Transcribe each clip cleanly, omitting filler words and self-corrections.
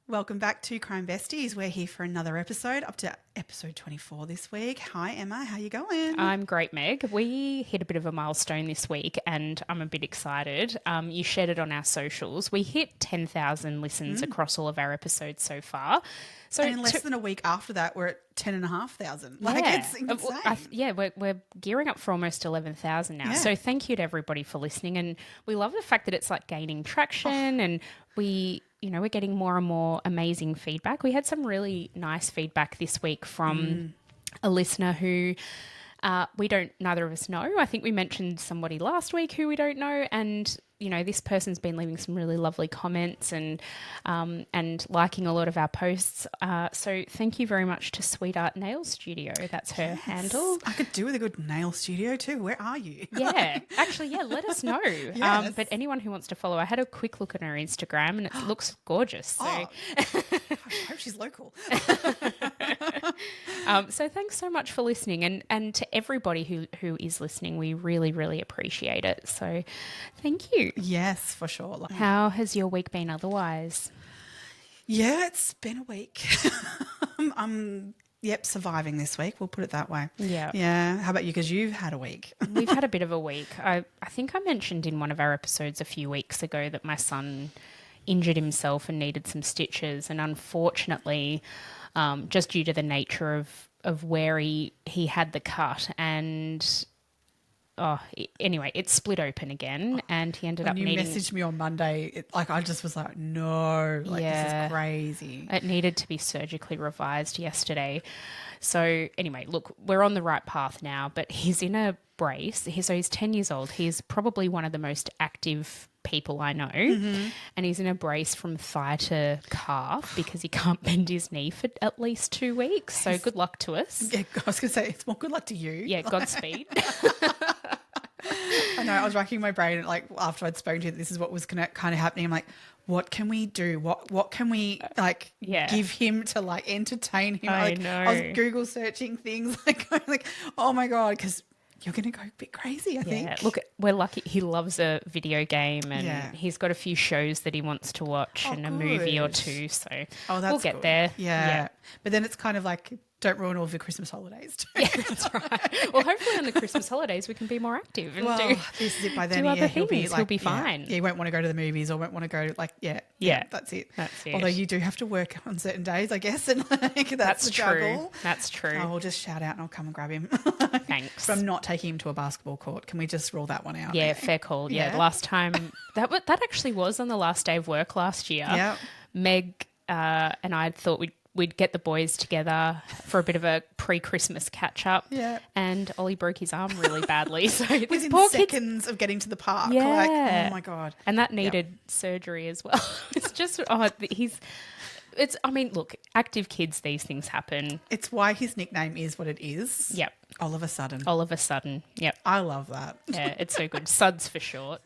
Welcome back to Crime Besties. We're here for another episode, up to episode 24 this week. Hi, Emma. How you going? I'm great, Meg. We hit a bit of a milestone this week and I'm a bit excited. You shared it on our socials. We hit 10,000 listens across all of our episodes so far. So and in less than a week after that, we're at 10,500. Like, yeah. it's insane. We're gearing up for almost 11,000 now. Yeah. So thank you to everybody for listening. And we love the fact that it's like gaining traction and we're getting more and more amazing feedback. We had some really nice feedback this week from a listener who neither of us know. I think we mentioned somebody last week who we don't know, and this person's been leaving some really lovely comments and liking a lot of our posts. So thank you very much to Sweetheart Nail Studio. That's her handle. I could do with a good nail studio too. Where are you? Yeah, actually, let us know. Yes. But anyone who wants to follow, I had a quick look at her Instagram and it looks gorgeous. So. I hope she's local. So thanks so much for listening, and to everybody who is listening, we really, really appreciate it. So thank you. Yes, for sure. How has your week been otherwise? Yeah, it's been a week. I'm surviving this week. We'll put it that way. Yeah. Yeah. How about you? Because you've had a week. We've had a bit of a week. I think I mentioned in one of our episodes a few weeks ago that my son injured himself and needed some stitches, and unfortunately, just due to the nature of where he had the cut, and anyway, it split open again, and he ended up needing... needing... You messaged me on Monday, I just was like, no, this is crazy. It needed to be surgically revised yesterday. So anyway, look, we're on the right path now, but he's in a brace. He's 10 years old. He's probably one of the most active people I know, and he's in a brace from thigh to calf because he can't bend his knee for at least 2 weeks. So good luck to us. Yeah, I was going to say, it's more good luck to you. Yeah, Godspeed. I know, I was racking my brain after I'd spoken to you, this is what was kind of happening. I'm like, what can we do? What can we give him to entertain him? I know. I was Google searching things going oh my God, because you're going to go a bit crazy, I think. Look, we're lucky. He loves a video game and he's got a few shows that he wants to watch and a movie or two. So we'll get there. Yeah. But then it's kind of like, don't ruin all of your Christmas holidays too. Yeah, that's right. Well, hopefully on the Christmas holidays we can be more active and this is it. By then, do other he'll things. He'll be fine. Yeah, he won't want to go to the movies or won't want to go that's it. That's it. Although you do have to work on certain days, I guess, and that's the true. juggle. That's true. I'll just shout out and I'll come and grab him. Thanks. But I'm not taking him to a basketball court. Can we just rule that one out? Yeah, fair call. Yeah, last time that actually was on the last day of work last year. Yeah. Meg and I thought we'd get the boys together for a bit of a pre-Christmas catch-up. Yeah. And Ollie broke his arm really badly. So within poor seconds of getting to the park. Yeah. Oh, my God. And that needed surgery as well. It's just, look, active kids, these things happen. It's why his nickname is what it is. Yep. All of a sudden. Yep. I love that. Yeah, it's so good. Suds for short.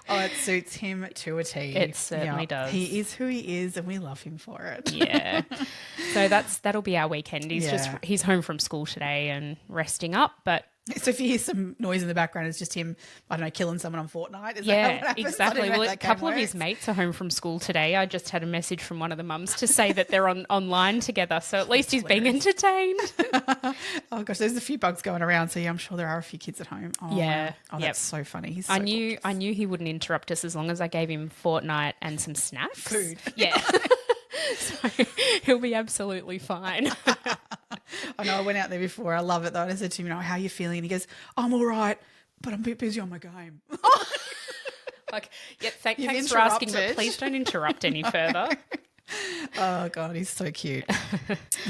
It suits him to a T. It certainly does. He is who he is and we love him for it. Yeah. So that'll be our weekend. He's home from school today and resting up, but so if you hear some noise in the background, it's just him, I don't know, killing someone on Fortnite. Is that how it happens? Exactly. Well, a couple of his mates are home from school today. I just had a message from one of the mums to say that they're online together. So at least he's being entertained. Oh gosh, there's a few bugs going around. So yeah, I'm sure there are a few kids at home. Oh, yeah. Oh, that's so funny. He's I knew he wouldn't interrupt us as long as I gave him Fortnite and some snacks. Food. Yeah. So he'll be absolutely fine. I know I went out there before. I love it though. And I said to him, how are you feeling? And he goes, I'm all right, but I'm a bit busy on my game. Thanks for asking, but please don't interrupt any further. Oh, God, he's so cute.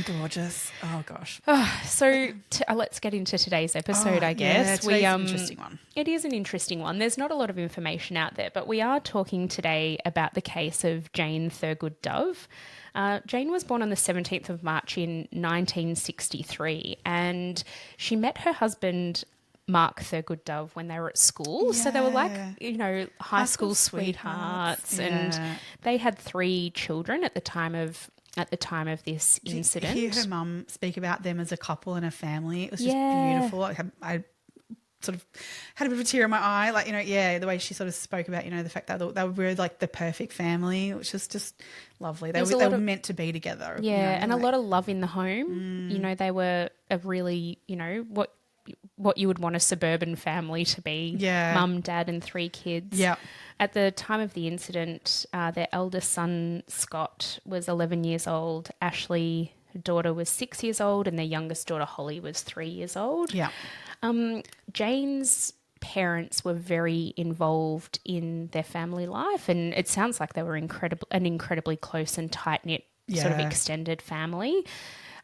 Gorgeous. Oh, gosh. So let's get into today's episode, I guess. Yeah, today's an interesting one. It is an interesting one. There's not a lot of information out there, but we are talking today about the case of Jane Thurgood-Dove. Jane was born on the 17th of March in 1963, and she met her husband Mark Thurgood-Dove when they were at school. Yeah. So they were like, high school sweethearts. Yeah. And they had 3 children at the time of this incident. Did you hear her mum speak about them as a couple and a family? It was just beautiful. I sort of had a bit of a tear in my eye. Like, the way she sort of spoke about, the fact that they were like the perfect family, which was just lovely. They were meant to be together. Yeah, and a lot of love in the home. They were a really, what you would want a suburban family to be. Yeah. Mum, dad and 3 kids. Yeah. At the time of the incident, their eldest son, Scott, was 11 years old. Ashley, her daughter, was 6 years old, and their youngest daughter, Holly, was 3 years old. Yeah. Jane's parents were very involved in their family life, and it sounds like they were an incredibly close and tight-knit sort of extended family.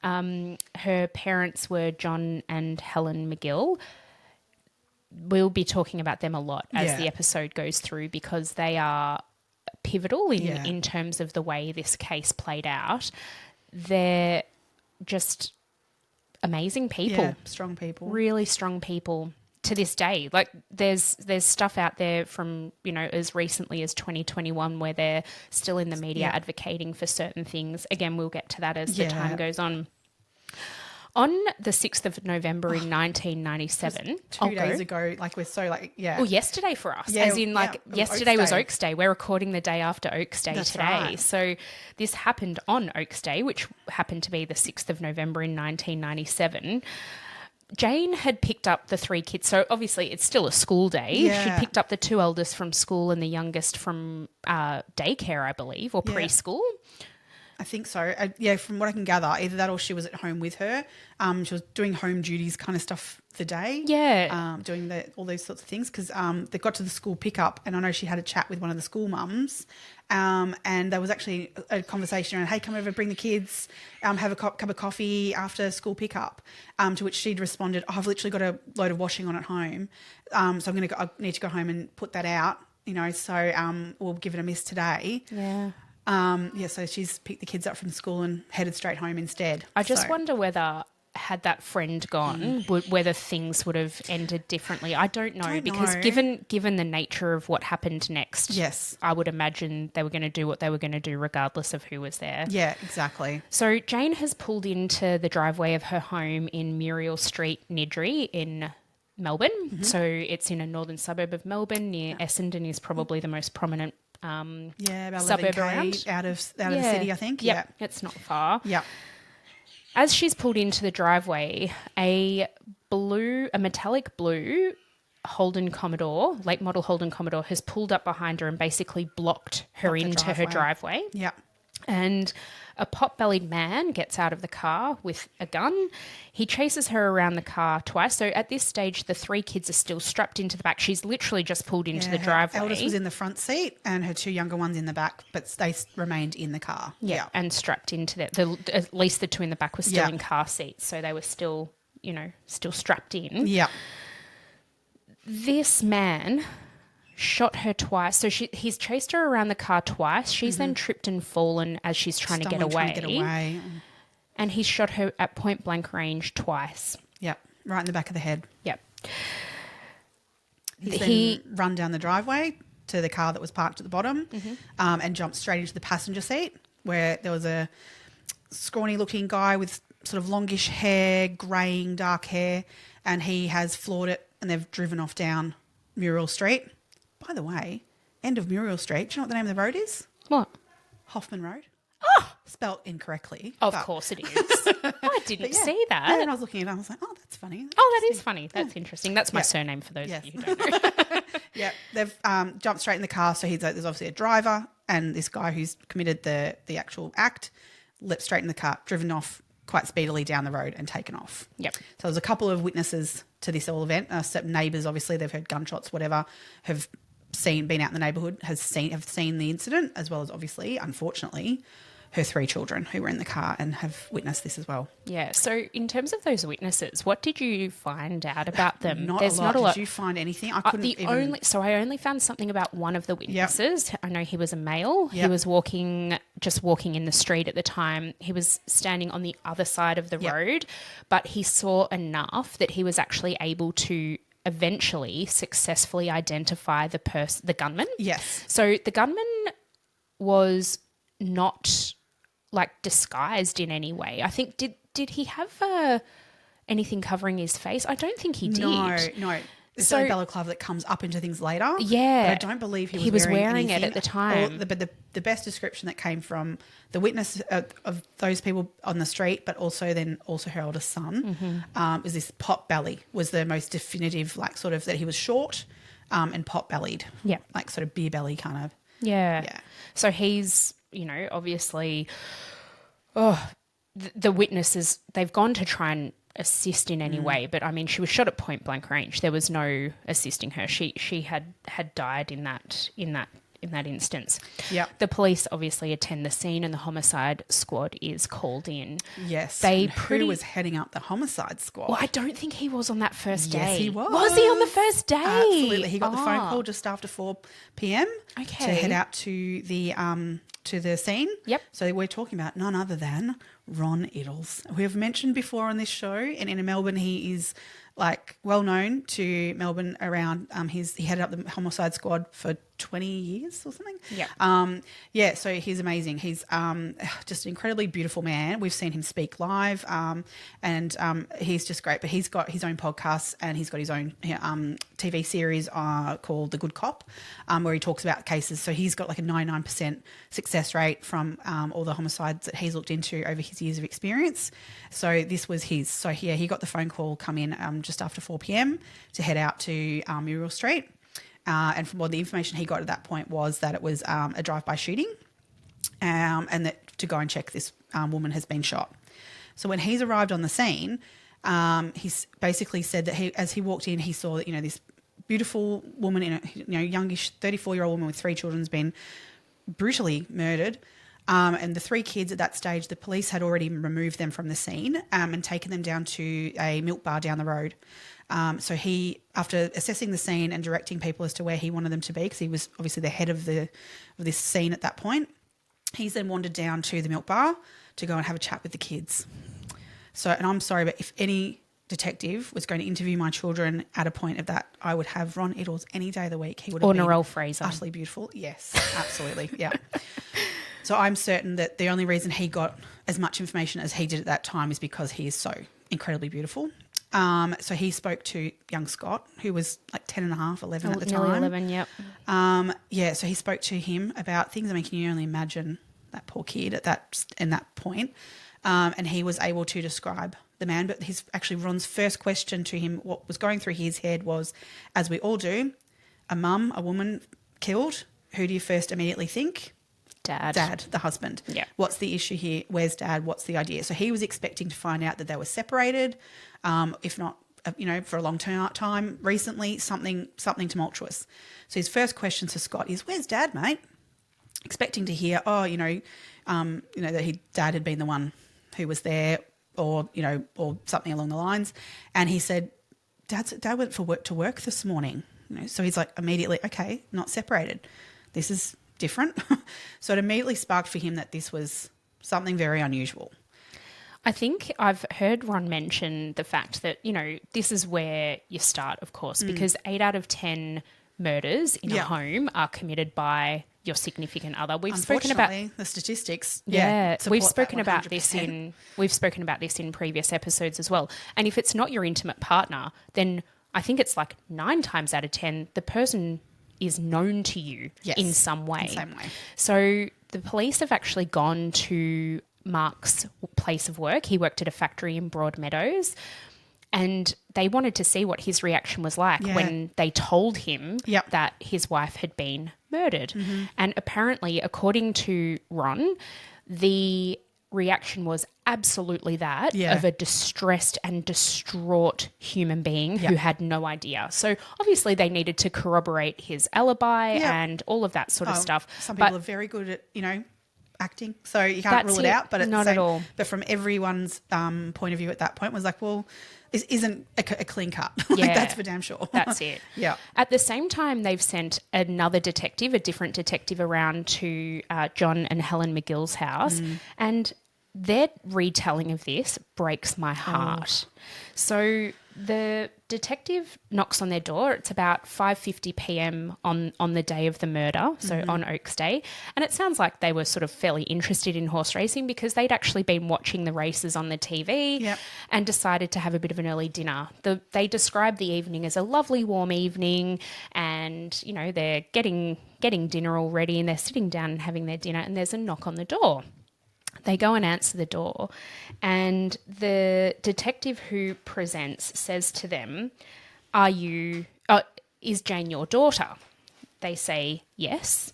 Her parents were John and Helen McGill. We'll be talking about them a lot as the episode goes through because they are pivotal in terms of the way this case played out. They're just amazing people. Yeah, strong people. Really strong people to this day. Like there's stuff out there from, as recently as 2021 where they're still in the media advocating for certain things. Again, we'll get to that as the time goes on. On the 6th of November in 1997. 2 days ago, like we're so like, Well, yesterday for us. As in yesterday was Oaks Day. We're recording the day after Oaks Day today. Right. So this happened on Oaks Day, which happened to be the 6th of November in 1997. Jane had picked up the 3 kids. So obviously it's still a school day. Yeah. She picked up the 2 eldest from school and the youngest from daycare, I believe, or preschool. I think so. From what I can gather, either that or she was at home with her. She was doing home duties kind of stuff the day. Yeah. Doing all those sorts of things because they got to the school pickup and I know she had a chat with one of the school mums and there was actually a conversation around, hey, come over, bring the kids, have a cup of coffee after school pickup, to which she'd responded, I've literally got a load of washing on at home, so I need to go home and put that out, so we'll give it a miss today. Yeah. So she's picked the kids up from school and headed straight home instead. I just wonder whether, had that friend gone, whether things would have ended differently. I don't know because given the nature of what happened next, yes, I would imagine they were going to do what they were going to do regardless of who was there. Yeah, exactly. So Jane has pulled into the driveway of her home in Muriel Street, Niddry in Melbourne. Mm-hmm. So it's in a northern suburb of Melbourne near Essendon is probably the most prominent about suburb around. out of the city, I think. Yeah, it's not far. Yeah. As she's pulled into the driveway, a metallic blue late model Holden Commodore has pulled up behind her and basically blocked her into her driveway. Yeah. And a pot-bellied man gets out of the car with a gun. He chases her around the car twice. So at this stage, the 3 kids are still strapped into the back. She's literally just pulled into the driveway. Her eldest was in the front seat and her 2 younger ones in the back, but they remained in the car. Yeah. And strapped into at least the 2 in the back were still in car seats. So they were still, still strapped in. Yeah. This man shot her twice. So he's chased her around the car twice. She's then tripped and fallen as she's trying to get away. And he shot her at point blank range twice. Yep, right in the back of the head. Yep. He run down the driveway to the car that was parked at the bottom and jumped straight into the passenger seat where there was a scrawny looking guy with sort of longish hair, greying dark hair, and he has floored it and they've driven off down Muriel Street. By the way, end of Muriel Street, do you know what the name of the road is? What? Hoffman Road. Oh! Spelt incorrectly. Of course it is. I didn't see that. Yeah, and I was looking at it, I was like, oh, that's funny. That is funny. That's interesting. That's my surname for those of you who don't know. Yeah, they've jumped straight in the car. So there's obviously a driver and this guy who's committed the actual act, leapt straight in the car, driven off quite speedily down the road and taken off. Yep. So there's a couple of witnesses to this whole event. Neighbours, obviously, they've heard gunshots, whatever, have been out in the neighbourhood, have seen the incident, as well as obviously, unfortunately, her 3 children who were in the car and have witnessed this as well. Yeah. So in terms of those witnesses, what did you find out about them? There's not a lot. Did you find anything? I couldn't So I only found something about one of the witnesses. Yep. I know he was a male. Yep. He was just walking in the street at the time. He was standing on the other side of the road, but he saw enough that he was actually able to eventually successfully identify the gunman. Yes. So the gunman was not disguised in any way. I think did he have anything covering his face? I don't think he did. No. This So- like balaclava that comes up into things later. Yeah. But I don't believe he was, He was wearing it anything. at the time. But the best description that came from the witness of those people on the street, but also her oldest son, is this pot belly was the most definitive, like sort of that he was short and pot bellied. Yeah. Like sort of beer belly kind of. Yeah. Yeah. So he's, obviously, the witnesses, they've gone to try and assist in any way, but I mean, she was shot at point blank range. There was no assisting her. She had died in that instance. Yeah. The police obviously attend the scene and the homicide squad is called in. Yes. Who was heading up the homicide squad? Well, I don't think he was on that first day. Yes, he was. Was he on the first day? Absolutely. He got the phone call just after 4 p.m. Okay. to head out to the scene. Yep. So we're talking about none other than Ron Iddles, who we've mentioned before on this show. And in Melbourne, he is like well known to Melbourne around he headed up the homicide squad for 20 years or something. Yeah. So he's amazing. He's just an incredibly beautiful man. We've seen him speak live and he's just great. But he's got his own podcast and he's got his own TV series called The Good Cop where he talks about cases. So he's got like a 99% success rate from all the homicides that he's looked into over his years of experience. So this was his. So yeah, he got the phone call come in just after 4 p.m. to head out to Muriel Street. And from the information he got at that point was that it was a drive-by shooting and that to go and check this woman has been shot. So when he's arrived on the scene, he's basically said that as he walked in, he saw that, this beautiful woman, youngish 34-year-old woman with 3 children has been brutally murdered. And the 3 kids at that stage, the police had already removed them from the scene and taken them down to a milk bar down the road. So he, after assessing the scene and directing people as to where he wanted them to be, because he was obviously the head of this scene at that point, he's then wandered down to the milk bar to go and have a chat with the kids. So, and I'm sorry, but if any detective was going to interview my children at a point of that, I would have Ron Iddles any day of the week. He would have Or been Narelle Fraser. utterly beautiful. Yes, absolutely. Yeah. So I'm certain that the only reason he got as much information as he did at that time is because he is so incredibly beautiful. So he spoke to young Scott, who was like 10 and a half, 11 at the time. Nearly 11, yep. So he spoke to him about things. I mean, can you only imagine that poor kid at that point? And he was able to describe the man. But Ron's first question to him, what was going through his head was, as we all do, a woman killed. Who do you first immediately think? Dad, the husband. Yeah. What's the issue here? Where's Dad? What's the idea? So he was expecting to find out that they were separated, if not, for a long time recently, something tumultuous. So his first question to Scott is, "Where's Dad, mate?" Expecting to hear, that Dad had been the one who was there, or something along the lines. And he said, Dad went to work this morning. So he's like, immediately, okay, not separated. This is different. So it immediately sparked for him that this was something very unusual. I think I've heard Ron mention the fact that, this is where you start, of course, because 8 out of 10 murders in a home are committed by your significant other. We've spoken about the statistics. We've spoken about 100%. We've spoken about this in previous episodes as well. And if it's not your intimate partner, then I think it's like 9 times out of 10 the person is known to you in some way. So the police have actually gone to Mark's place of work. He worked at a factory in Broadmeadows, and they wanted to see what his reaction was like when they told him that his wife had been murdered. Mm-hmm. And apparently, according to Ron, the reaction was absolutely that of a distressed and distraught human being who had no idea. So obviously they needed to corroborate his alibi and all of that sort of stuff. Some people are very good at, acting, so you can't rule it out. But not at all. But from everyone's point of view at that point was like, well, this isn't a clean cut. That's for damn sure. That's it. Yeah. At the same time, they've sent a different detective around to John and Helen McGill's house, and their retelling of this breaks my heart. So the detective knocks on their door. It's about 5:50 p.m. on the day of the murder, so on Oaks Day. And it sounds like they were sort of fairly interested in horse racing because they'd actually been watching the races on the TV and decided to have a bit of an early dinner. They described the evening as a lovely warm evening, and, you know, they're getting dinner all ready and they're sitting down and having their dinner, and there's a knock on the door. They go and answer the door, and the detective who presents says to them, is Jane your daughter? They say yes.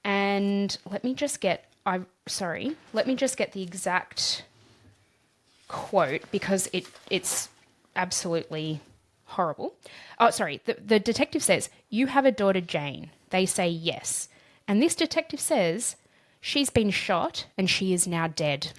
And let me just get the exact quote because it's absolutely horrible. Oh, sorry. The detective says, "You have a daughter, Jane." They say yes. And this detective says, "She's been shot and she is now dead."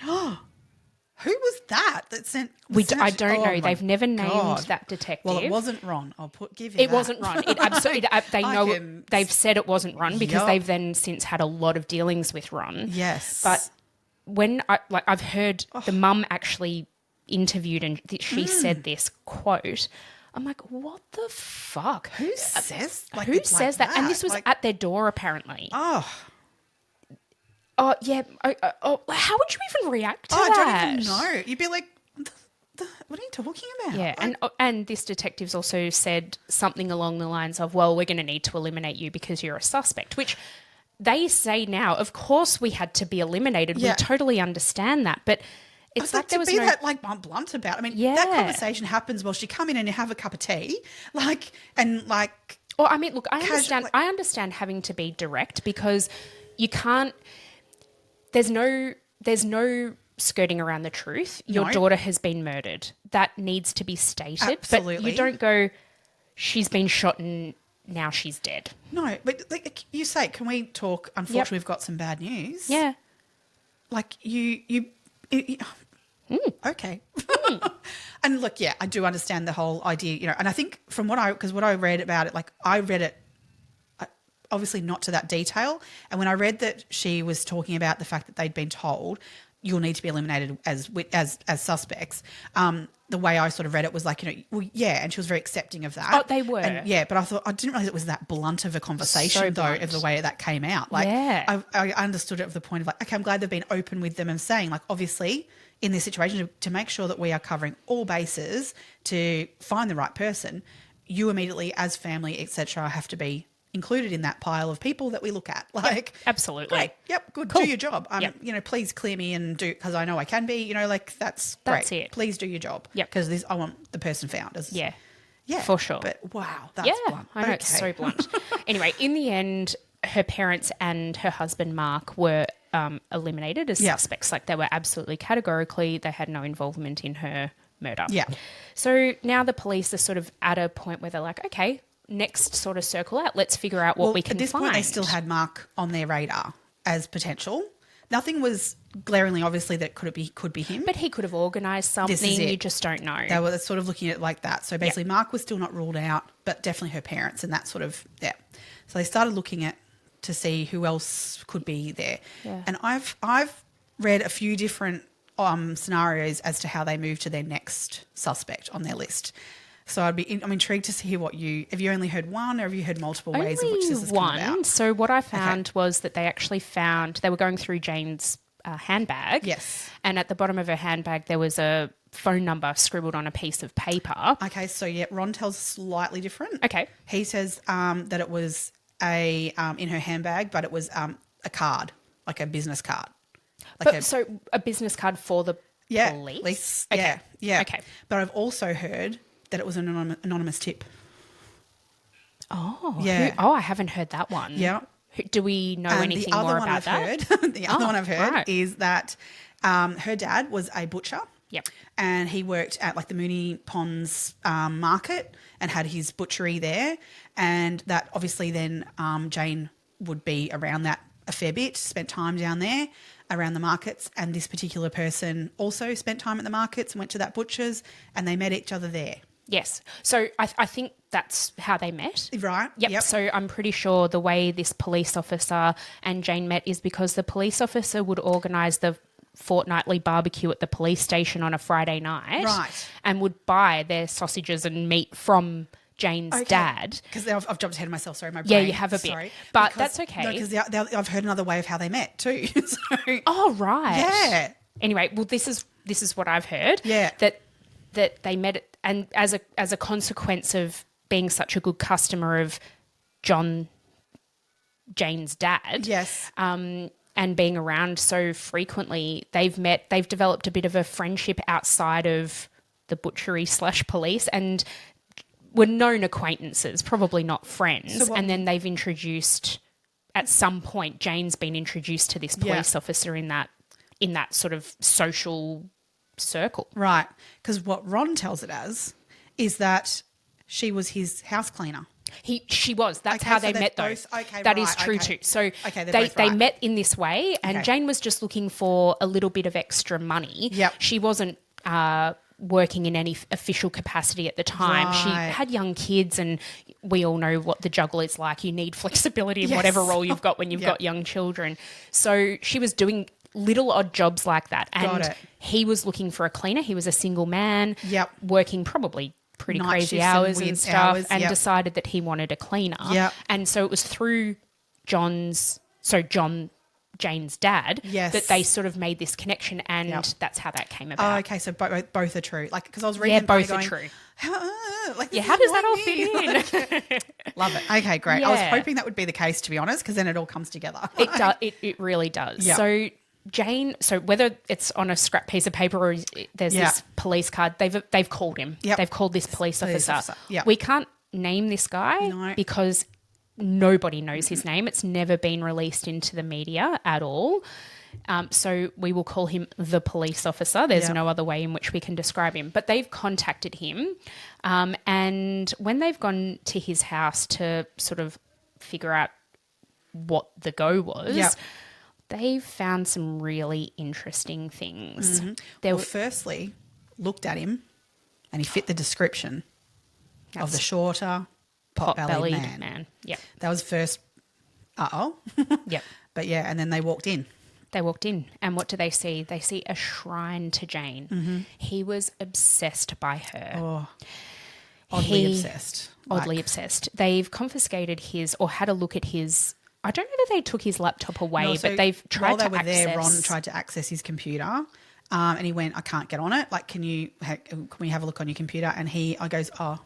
Who was that sent? I don't know. They've never named that detective. Well, it wasn't Ron. Give you that. It wasn't Ron. It absolutely. They've said it wasn't Ron because they've then since had a lot of dealings with Ron. Yes, but when I've heard the mum actually interviewed and she said this quote. I'm like, what the fuck? Who says that? And this was at their door apparently. Oh, yeah. How would you even react to that? I don't even know. You'd be like, what are you talking about? Yeah, and this detective's also said something along the lines of, well, we're going to need to eliminate you because you're a suspect, which they say now, of course we had to be eliminated. Yeah. We totally understand that. But it's like there was no... that blunt about it. I mean, that conversation happens while she come in and you have a cup of tea. Well, I mean, look, I understand having to be direct because you can't... There's no skirting around the truth. Your daughter has been murdered. That needs to be stated. Absolutely. But you don't go, she's been shot and now she's dead. No, but like you say, can we talk? Unfortunately, we've got some bad news. Yeah. Like okay. And look, I do understand the whole idea, you know, and I think from what I read about it, like I read it obviously not to that detail. And when I read that she was talking about the fact that they'd been told you'll need to be eliminated as suspects, the way I sort of read it was like, you know, well, yeah, and she was very accepting of that. Oh, they were. And but I didn't realize it was that blunt of a conversation of the way that came out. Like, I understood it of the point of like, okay, I'm glad they've been open with them and saying like, obviously in this situation to make sure that we are covering all bases to find the right person, you immediately as family, etc., have to be included in that pile of people that we look at. Like, absolutely. Great. Yep. Good. Cool. Do your job. You know, please clear me and do, because I know I can be, you know, like that's great. That's it. Please do your job. Yep. Because I want the person found. Yeah. For sure. But wow, that's blunt. I know, it's so blunt. Anyway, in the end, her parents and her husband, Mark, were eliminated as suspects. Like they were absolutely categorically, they had no involvement in her murder. Yeah. So now the police are sort of at a point where they're like, okay, next sort of circle out. Let's figure out what we can find. At this point, they still had Mark on their radar as potential. Nothing was glaringly obviously that could be him. But he could have organised something. You just don't know. They were sort of looking at it like that. So basically Mark was still not ruled out, but definitely her parents and that sort of, So they started looking to see who else could be there. Yeah. And I've read a few different scenarios as to how they move to their next suspect on their list. So I'm intrigued to see have you only heard one or have you heard multiple ways of which this has come about? So what I found was that they were going through Jane's handbag. Yes. And at the bottom of her handbag, there was a phone number scribbled on a piece of paper. Okay. So Ron tells slightly different. Okay. He says that it was in her handbag, but it was a card, like a business card. So a business card for the police? Okay. Yeah. Okay. But I've also heard that it was an anonymous tip. Oh. Yeah. I haven't heard that one. Yeah. Do we know anything more about that? The other one I've heard is that her dad was a butcher. Yep. And he worked at like the Moonee Ponds market and had his butchery there. And that obviously then Jane would be around that a fair bit, spent time down there around the markets. And this particular person also spent time at the markets and went to that butcher's and they met each other there. Yes. So I think that's how they met. Right. Yep. So I'm pretty sure the way this police officer and Jane met is because the police officer would organise the fortnightly barbecue at the police station on a Friday night. Right. And would buy their sausages and meat from Jane's dad. Because I've jumped ahead of myself. Sorry, my brain. Yeah, you have a bit. Sorry. But that's okay. No, because I've heard another way of how they met too. So, oh, right. yeah. Anyway, well, this is what I've heard. Yeah. That they met, and as a consequence of being such a good customer of Jane's dad. Yes. And being around so frequently, they've developed a bit of a friendship outside of the butchery / police, and were known acquaintances, probably not friends. And then they've introduced, at some point, Jane's been introduced to this police officer in that sort of social circle. Right. Because what Ron tells it as is that she was his house cleaner. She was. That's Okay, how so they they're met, though. both- okay, that is right, true okay. too. So Okay, they're they both right. met in this way, and Okay. Jane was just looking for a little bit of extra money. Yep. She wasn't working in any official capacity at the time. She Right. had young kids, and we all know what the juggle is like. You need flexibility in Yes. whatever role you've got when you've Yep. got young children. So she was doing little odd jobs like that. And Got it. he was looking for a cleaner. He was a single man, Yep. working probably pretty Night crazy shifts and hours weird and stuff, hours, and yep. decided that he wanted a cleaner. Yep. And so it was through Jane's dad, Yes. that they sort of made this connection, and Yep. that's how that came Oh, about. okay. So both are true. Like, because I was reading, Yeah, and kinda both are going, true. How does that all fit in? Love it. Okay, great. I was Yeah. hoping that would be the case, to be honest, because then it all comes together. It does. It really does. Yep. So Jane. So whether it's on a scrap piece of paper or there's Yeah. this police card, they've called him. Yep. They've called this police officer. Yep. We can't name this guy No. because nobody knows his name. It's never been released into the media at all. So we will call him the police officer. There's Yep. no other way in which we can describe him. But they've contacted him, and when they've gone to his house to sort of figure out what the go was, Yep. they've found some really interesting things. Mm-hmm. There Well, firstly, looked at him, and he fit the description of the shorter, pot-bellied man. Yep. That was first. Yep. But yeah, and then they walked in. They walked in, and what do they see? They see a shrine to Jane. Mm-hmm. He was obsessed by her. Oh, oddly obsessed. Oddly obsessed. They've confiscated his, or had a look at his. I don't know that they took his laptop away, No, so but they've tried while to they were access. there, Ron tried to access his computer, and he went, "I can't get on it. Like, can we have a look on your computer?" And I goes, "Oh,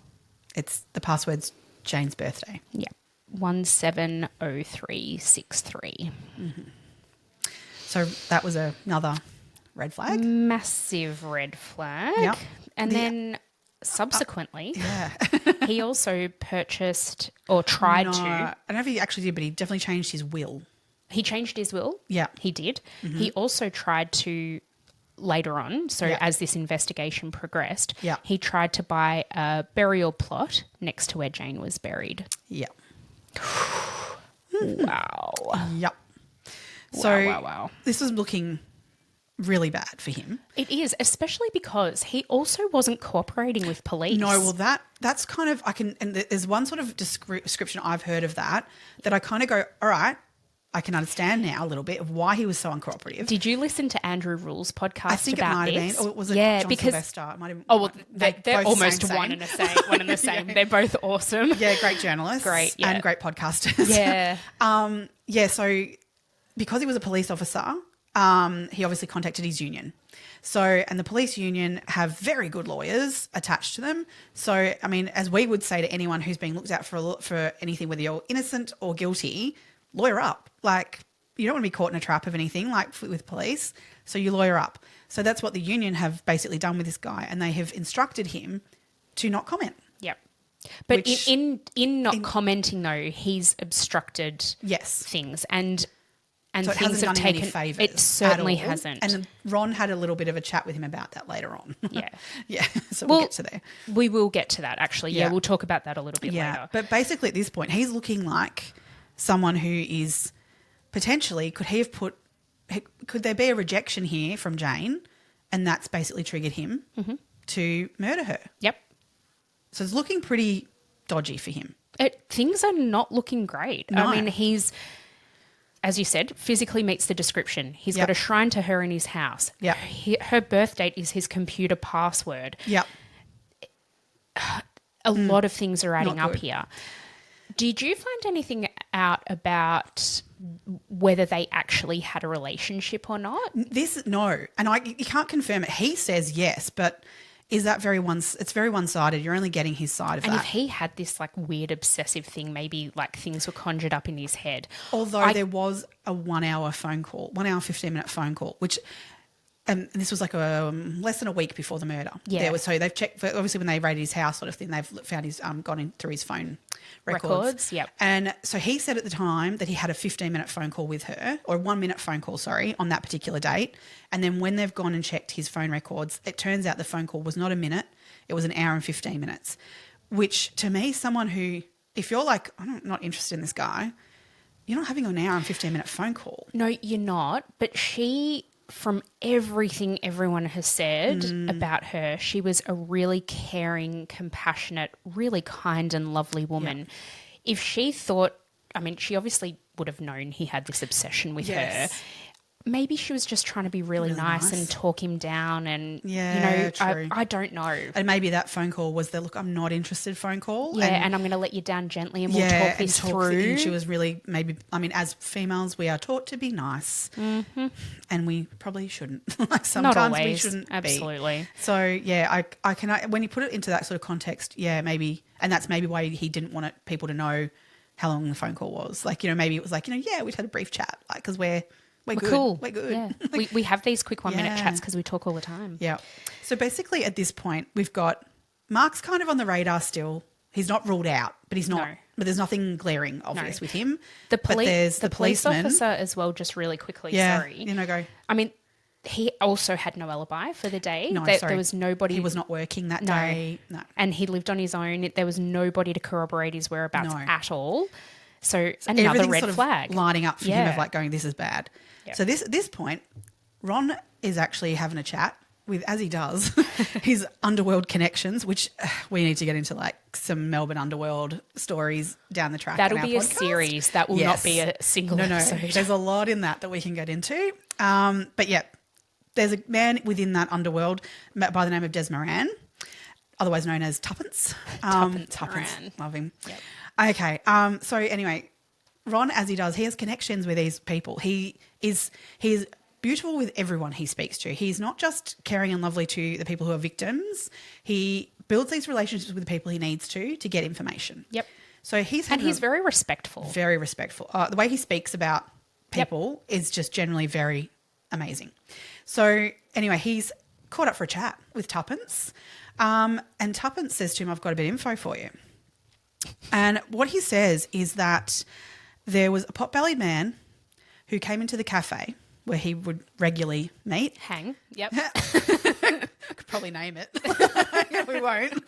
it's the password's Jane's birthday." Yeah, 170363. So that was another red flag. Massive red flag. Yep. And then subsequently, Yeah. he also purchased or tried No, to. I don't know if he actually did, but he definitely changed his will. He changed his will. Yeah. He did. He also tried to, later on, so Yeah. as this investigation progressed, Yeah. he tried to buy a burial plot next to where Jane was buried. Yeah. Wow. Yep. So wow. this was looking really bad for him. It is, especially because he also wasn't cooperating with police. No, well, that's kind of, and there's one sort of description I've heard of that I kind of go, all right, I can understand now a little bit of why he was so uncooperative. Did you listen to Andrew Rule's podcast I think it about might have this? been, or was it yeah, John because Sylvester? It might have, oh well, they're both the almost same. one and the same. They're both awesome. Yeah, great journalists, Great, yeah. and great podcasters. Yeah. Yeah. So because he was a police officer, he obviously contacted his union. So, and the police union have very good lawyers attached to them. So, I mean, as we would say to anyone who's being looked at for anything, whether you're innocent or guilty, lawyer up. Like, you don't want to be caught in a trap of anything like with police. So you lawyer up. So that's what the union have basically done with this guy, and they have instructed him to not comment. Yep. But Which- in not commenting though, he's obstructed Yes. things and So it things hasn't have done taken. him any favours. It certainly at all. hasn't. And Ron had a little bit of a chat with him about that later on. Yeah. Yeah. So we'll get to there. We will get to that actually. Yeah, Yeah. we'll talk about that a little bit Yeah. later. But basically at this point, he's looking like someone who is potentially, could there be a rejection here from Jane, and that's basically triggered him to murder her? Yep. So it's looking pretty dodgy for him. Things are not looking great. No. I mean, he's as you said, physically meets the description. He's Yep. got a shrine to her in his house. Yep. Her birth date is his computer password. Yep. A lot of things are adding Not up good. here. Did you find anything out about whether they actually had a relationship or not? No, and you can't confirm it. He says yes, but is that it's very one-sided. You're only getting his side of And that. if he had this like weird obsessive thing, maybe like things were conjured up in his head. Although there was a 1 hour phone call, 1 hour, 15-minute phone call, which, and this was like less than a week before the murder. Yeah. So they've checked, obviously when they raided his house sort of thing, they've found gone in through his phone records. Yep. And so he said at the time that he had a 15-minute phone call with her, or a 1 minute phone call, sorry, on that particular date. And then when they've gone and checked his phone records, it turns out the phone call was not a minute, it was an hour and 15 minutes, which to me, someone who, if you're like, I'm not interested in this guy, you're not having an hour and 15-minute phone call. No, you're not. But she, from everything everyone has said about her, she was a really caring, compassionate, really kind and lovely woman. Yeah. If she thought, I mean, she obviously would have known he had this obsession with her. Maybe she was just trying to be really nice and talk him down and, true. I don't know. And maybe that phone call was the, look, I'm not interested phone call. Yeah, and I'm going to let you down gently and we'll talk this through. And she was really as females, we are taught to be nice, and we probably shouldn't. Like sometimes Not always. we shouldn't Absolutely. be. So yeah, I can when you put it into that sort of context, maybe, and that's maybe why he didn't want people to know how long the phone call was. Like, maybe it was like, we'd had a brief chat, like, because we're good. Cool. We're good. Yeah. we have these quick 1 minute chats because we talk all the time. Yeah. So basically at this point, we've got Mark's kind of on the radar still. He's not ruled out, but he's not. No. But there's nothing glaring obvious with him. The but there's the police policeman officer as well, just really quickly, Yeah. sorry. Go. I mean, he also had no alibi for the day. No, there, sorry. there was nobody. He was not working that day. No. And he lived on his own. There was nobody to corroborate his whereabouts No. at all. So another Everything's red sort of flag. lining up for him of like going, this is bad. Yep. So at this point, Ron is actually having a chat with, as he does, his underworld connections, which we need to get into like some Melbourne underworld stories down the track. That'll in our be a podcast. series. That will not be a single episode. There's a lot in that we can get into. But yeah, there's a man within that underworld by the name of Des Moran, otherwise known as Tuppence. Tuppence Moran. Love him. Yep. Okay. So anyway, Ron, as he does, he has connections with these people. He is beautiful with everyone he speaks to. He's not just caring and lovely to the people who are victims. He builds these relationships with the people he needs to get information. Yep. So he's very respectful. Very respectful. The way he speaks about people is just generally very amazing. So anyway, he's caught up for a chat with Tuppence, and Tuppence says to him, "I've got a bit of info for you." And what he says is that there was a pot-bellied man who came into the cafe where he would regularly meet. Hang. Yep. Could probably name it. We won't. Would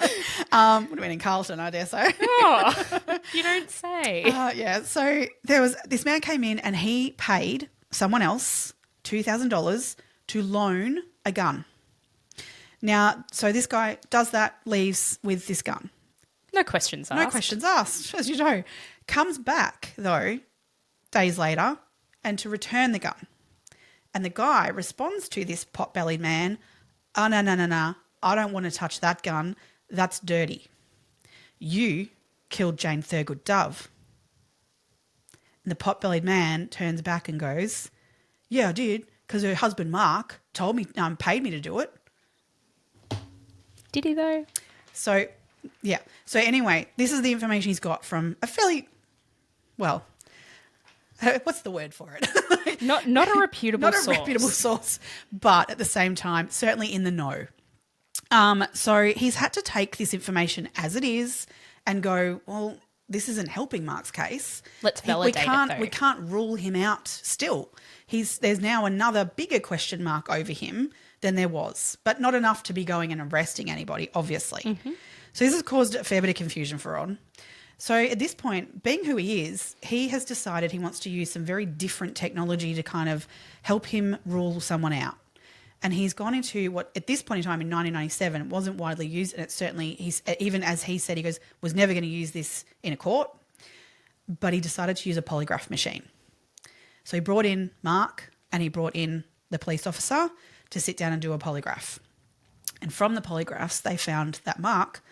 have been in Carlton, I dare say. Oh, you don't say. So this man came in and he paid someone else $2,000 to loan a gun. Now, so this guy does that, leaves with this gun. No questions asked. No questions asked, as you know. Comes back, though, days later, and to return the gun. And the guy responds to this pot-bellied man, "Oh, no, I don't want to touch that gun. That's dirty. You killed Jane Thurgood-Dove." And the pot-bellied man turns back and goes, "Yeah, I did, because her husband Mark told me, paid me to do it." Did he though? So, yeah. So anyway, this is the information he's got from a fairly, well, what's the word for it? Not a reputable source. Not a reputable source, but at the same time, certainly in the know. So he's had to take this information as it is and go, well, this isn't helping Mark's case. Let's validate it, though. We can't rule him out still. There's now another bigger question mark over him than there was, but not enough to be going and arresting anybody, obviously. Mm-hmm. So this has caused a fair bit of confusion for Ron. So at this point, being who he is, he has decided he wants to use some very different technology to kind of help him rule someone out. And he's gone into what, at this point in time in 1997, it wasn't widely used, and it's certainly, even as he said, he goes, was never going to use this in a court, but he decided to use a polygraph machine. So he brought in Mark and he brought in the police officer to sit down and do a polygraph. And from the polygraphs, they found that Mark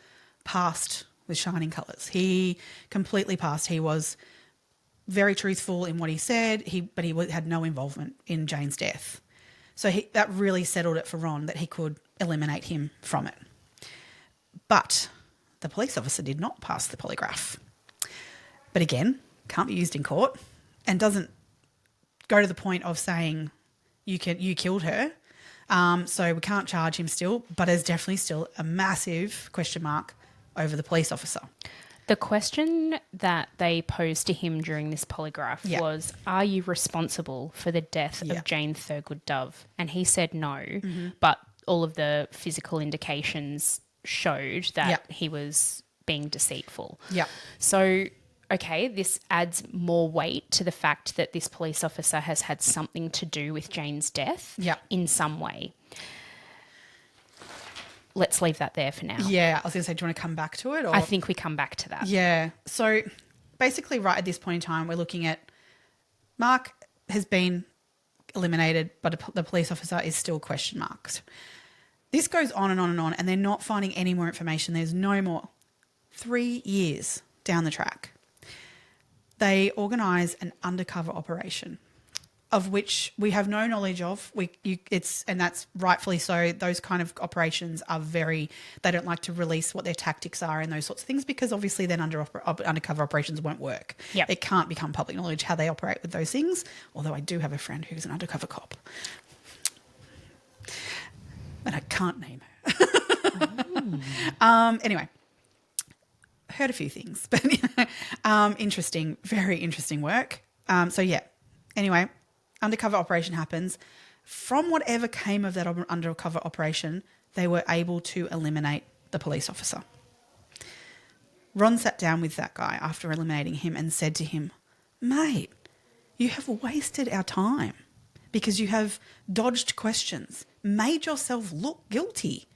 passed with shining colours. He completely passed. He was very truthful in what he said, but he had no involvement in Jane's death. So that really settled it for Ron that he could eliminate him from it. But the police officer did not pass the polygraph. But again, can't be used in court and doesn't go to the point of saying you killed her. So we can't charge him still, but there's definitely still a massive question mark over the police officer. The question that they posed to him during this polygraph was, are you responsible for the death of Jane Thurgood-Dove? And he said no, but all of the physical indications showed that he was being deceitful. Yeah. So, okay, this adds more weight to the fact that this police officer has had something to do with Jane's death in some way. Let's leave that there for now. Yeah, I was going to say, do you want to come back to it? Or? I think we come back to that. Yeah. So basically right at this point in time, we're looking at Mark has been eliminated, but the police officer is still question marked. This goes on and on and on, and they're not finding any more information. There's no more. 3 years down the track, they organise an undercover operation, of which we have no knowledge of. And that's rightfully so. Those kind of operations are they don't like to release what their tactics are and those sorts of things, because obviously then undercover operations won't work. Yep. It can't become public knowledge how they operate with those things, although I do have a friend who's an undercover cop. And I can't name her. Anyway, heard a few things, but interesting, very interesting work. Anyway, undercover operation happens. From whatever came of that undercover operation, they were able to eliminate the police officer. Ron sat down with that guy after eliminating him and said to him, "Mate, you have wasted our time because you have dodged questions, made yourself look guilty."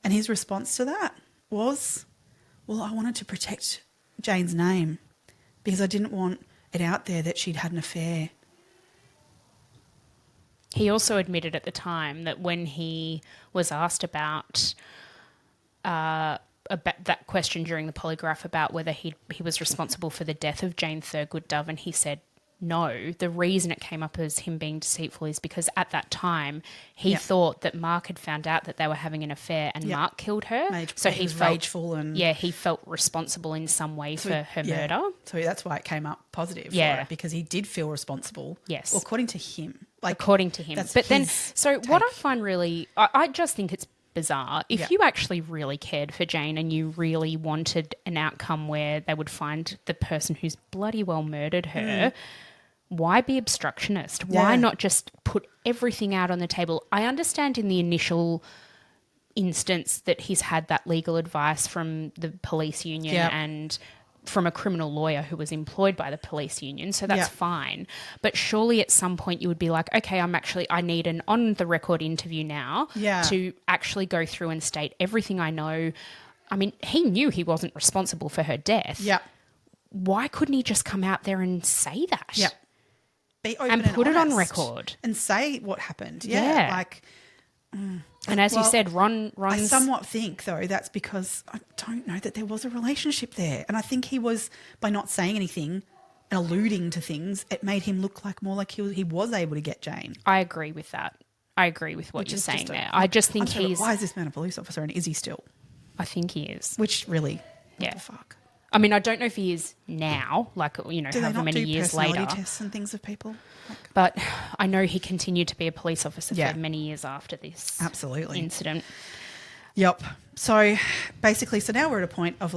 And his response to that was, "Well, I wanted to protect Jane's name because I didn't want it out there that she'd had an affair." He also admitted at the time that when he was asked about that question during the polygraph about whether he was responsible for the death of Jane Thurgood-Dove, and he said no, the reason it came up as him being deceitful is because at that time he thought that Mark had found out that they were having an affair and Mark killed her. So he felt rageful and he felt responsible in some way for her murder. So that's why it came up positive for it, because he did feel responsible. Yes. Well, according to him. According to him. But then, so what I find really, I just think it's bizarre. If you actually really cared for Jane and you really wanted an outcome where they would find the person who's bloody well murdered her, why be obstructionist? Why not just put everything out on the table? I understand in the initial instance that he's had that legal advice from the police union and from a criminal lawyer who was employed by the police union, so that's fine. But surely at some point you would be like, okay, I need an on-the-record interview now to actually go through and state everything I know. I mean, he knew he wasn't responsible for her death. Yeah. Why couldn't he just come out there and say that? Yeah. Be open and put it on record. And say what happened. Yeah. And as you said, Ron's... I somewhat think, though, that's because I don't know that there was a relationship there. And I think he was, by not saying anything and alluding to things, it made him look more like he was able to get Jane. I agree with that. I agree with what you're saying there. I just think why is this man a police officer and is he still? I think he is. Which really, what the fuck? I mean, I don't know if he is now, however many years later. Do they not do personality tests and things of people? But I know he continued to be a police officer for many years after this incident. Yep. So basically, now we're at a point of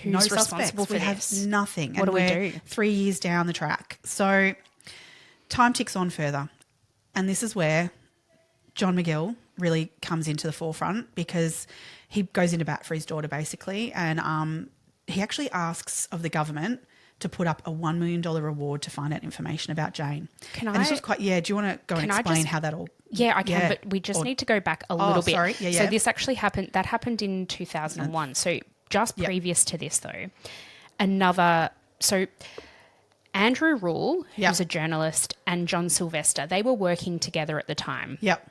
who's responsible for we this? Have nothing. What do we do? 3 years down the track. So time ticks on further. And this is where John McGill really comes into the forefront, because he goes into bat for his daughter basically, and he actually asks of the government to put up a $1 million reward to find out information about Jane. This was quite, do you want to go and explain how that all... Yeah, I can, but we just need to go back a little bit. Sorry. Yeah. So this actually happened in 2001. So just previous to this though, Andrew Rule, Yep. who's a journalist, and John Sylvester, they were working together at the time. Yep.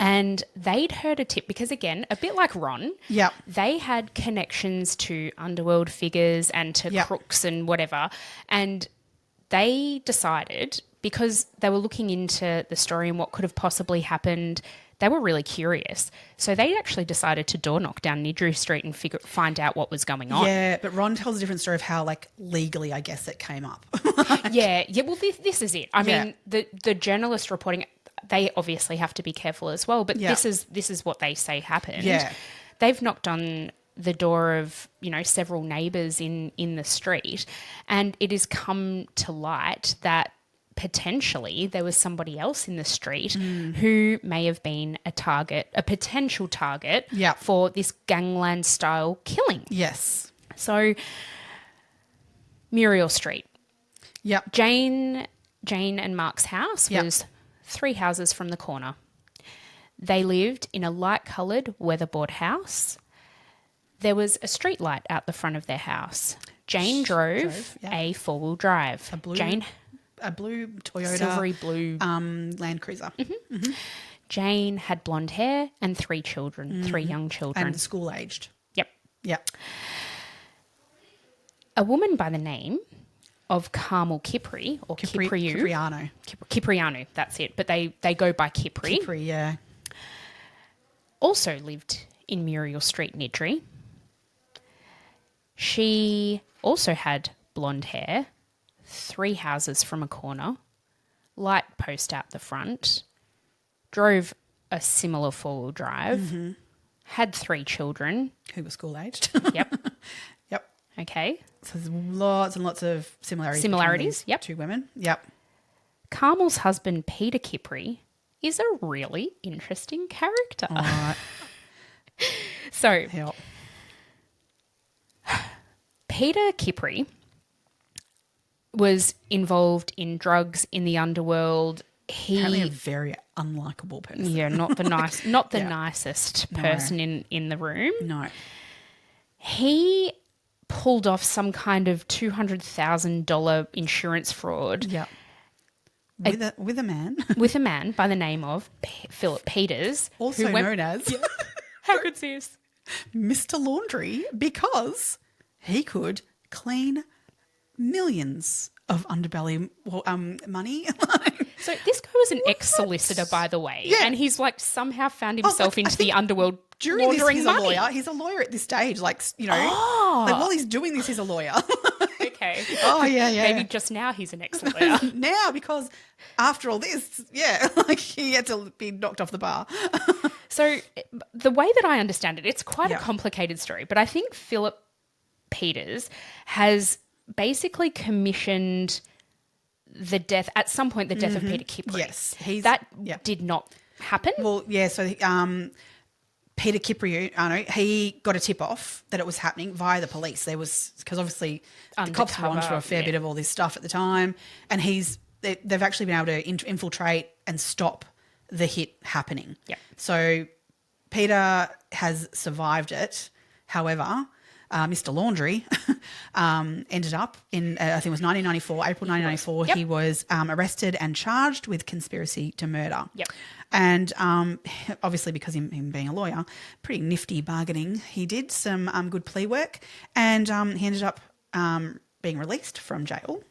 And they'd heard a tip because, again, a bit like Ron, Yep. they had connections to underworld figures and to Yep. crooks and whatever. And they decided, because they were looking into the story and what could have possibly happened, they were really curious. So they actually decided to door knock down Nidru Street and find out what was going on. Yeah, but Ron tells a different story of how, like, legally, I guess, it came up. Yeah. Well, this is it. I Yeah. mean, the journalist reporting, they obviously have to be careful as well. But Yeah. this is what they say happened. Yeah. They've knocked on the door of, several neighbours in the street, and it has come to light that potentially there was somebody else in the street who may have been a potential target Yeah. for this gangland style killing. Yes. So Muriel Street. Yep. Jane and Mark's house Yep. was 3 houses from the corner. They lived in a light-coloured weatherboard house. There was a street light out the front of their house. Jane drove yeah. a four-wheel drive. A blue Toyota Silvery blue. Land Cruiser. Jane had blonde hair and 3 children, 3 young children. And school aged. Yep. Yep. A woman by the name of Carmel Kipri, or Cipriano. Cipriano, that's it. But they go by Kipri. Kipri, yeah. Also lived in Muriel Street, Nidri. She also had blonde hair, 3 houses from a corner, light post out the front, drove a similar four-wheel drive, had 3 children. Who was school aged. Yep. Yep. Okay. So there's lots and lots of similarities. Similarities, between these yep. 2 women. Yep. Carmel's husband, Peter Kipri, is a really interesting character. All right. So, Help. Peter Kipri was involved in drugs in the underworld. Apparently a very unlikable person. Yeah, not the Yeah. nicest No. person in the room. No. He pulled off some kind of $200,000 insurance fraud Yep. With a man. with a man by the name of Philip Peters, Also who went, known as how good's this? Mr. Laundry, because he could clean millions of underbelly money. So this guy was an ex-solicitor, by the way, Yeah. and he's like somehow found himself I into think the underworld During this, laundering he's money. a lawyer. He's a lawyer at this stage, like Oh. like while he's doing this, he's a lawyer. Okay. Oh yeah, yeah. Maybe just now he's an ex-lawyer. Now, because after all this, yeah, like he had to be knocked off the bar. So the way that I understand it, it's quite Yeah. a complicated story, but I think Philip Peters has basically commissioned the death of Peter Kipri. Yes, that yeah. did not happen. Well, yeah. So Peter Cipriano, he got a tip off that it was happening via the police. There was, because obviously the cops were onto a fair yeah. bit of all this stuff at the time, and they've actually been able to infiltrate and stop the hit happening. Yep. So Peter has survived it. However, Mr. Laundry ended up in, I think it was 1994, April 1994, Yep. he was arrested and charged with conspiracy to murder. Yep. And obviously because him being a lawyer, pretty nifty bargaining, he did some good plea work, and he ended up being released from jail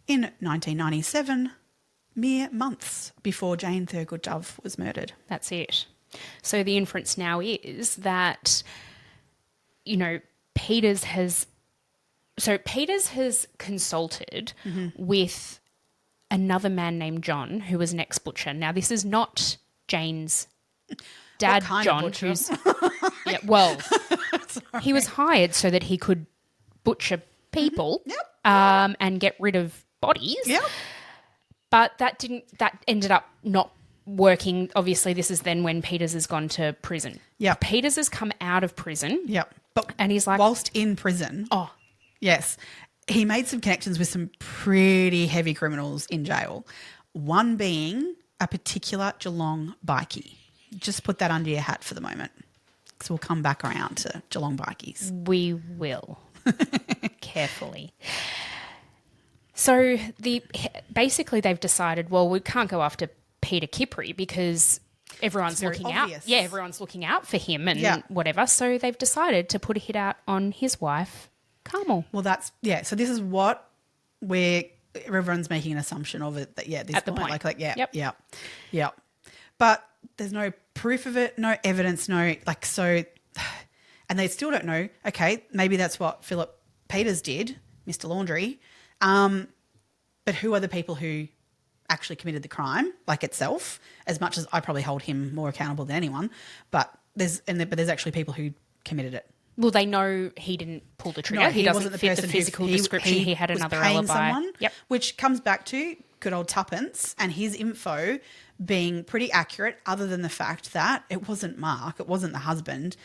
in 1997, mere months before Jane Thurgood-Dove was murdered. That's it. So the inference now is that, Peters has consulted with another man named John, who was an ex-butcher. Now, this is not Jane's dad, What kind of John, butcher? who's he was hired so that he could butcher people Yep. and get rid of bodies. Yep. But that ended up not working. Obviously, this is then when Peters has gone to prison. Yep. Peters has come out of prison. Yep. But And he's like, whilst in prison, yes, he made some connections with some pretty heavy criminals in jail, one being a particular Geelong bikie. Just put that under your hat for the moment, because we'll come back around to Geelong bikies. we will. Carefully. So basically they've decided, well, we can't go after Peter Kipri because everyone's looking obvious. out. Yeah, everyone's looking out for him and whatever. So they've decided to put a hit out on his wife, Carmel. Well, so this is what everyone's making an assumption of it, that, at this point. Yep. But there's no proof of it, no evidence, and they still don't know, okay, maybe that's what Philip Peters did, Mr. Laundry, but who are the people who actually committed the crime, itself, as much as I probably hold him more accountable than anyone, but there's actually people who committed it. Well, they know he didn't pull the trigger. No, he doesn't wasn't the fit person the physical description. He had another alibi. Someone, yep. Which comes back to good old Tuppence and his info being pretty accurate, other than the fact that it wasn't Mark, it wasn't the husband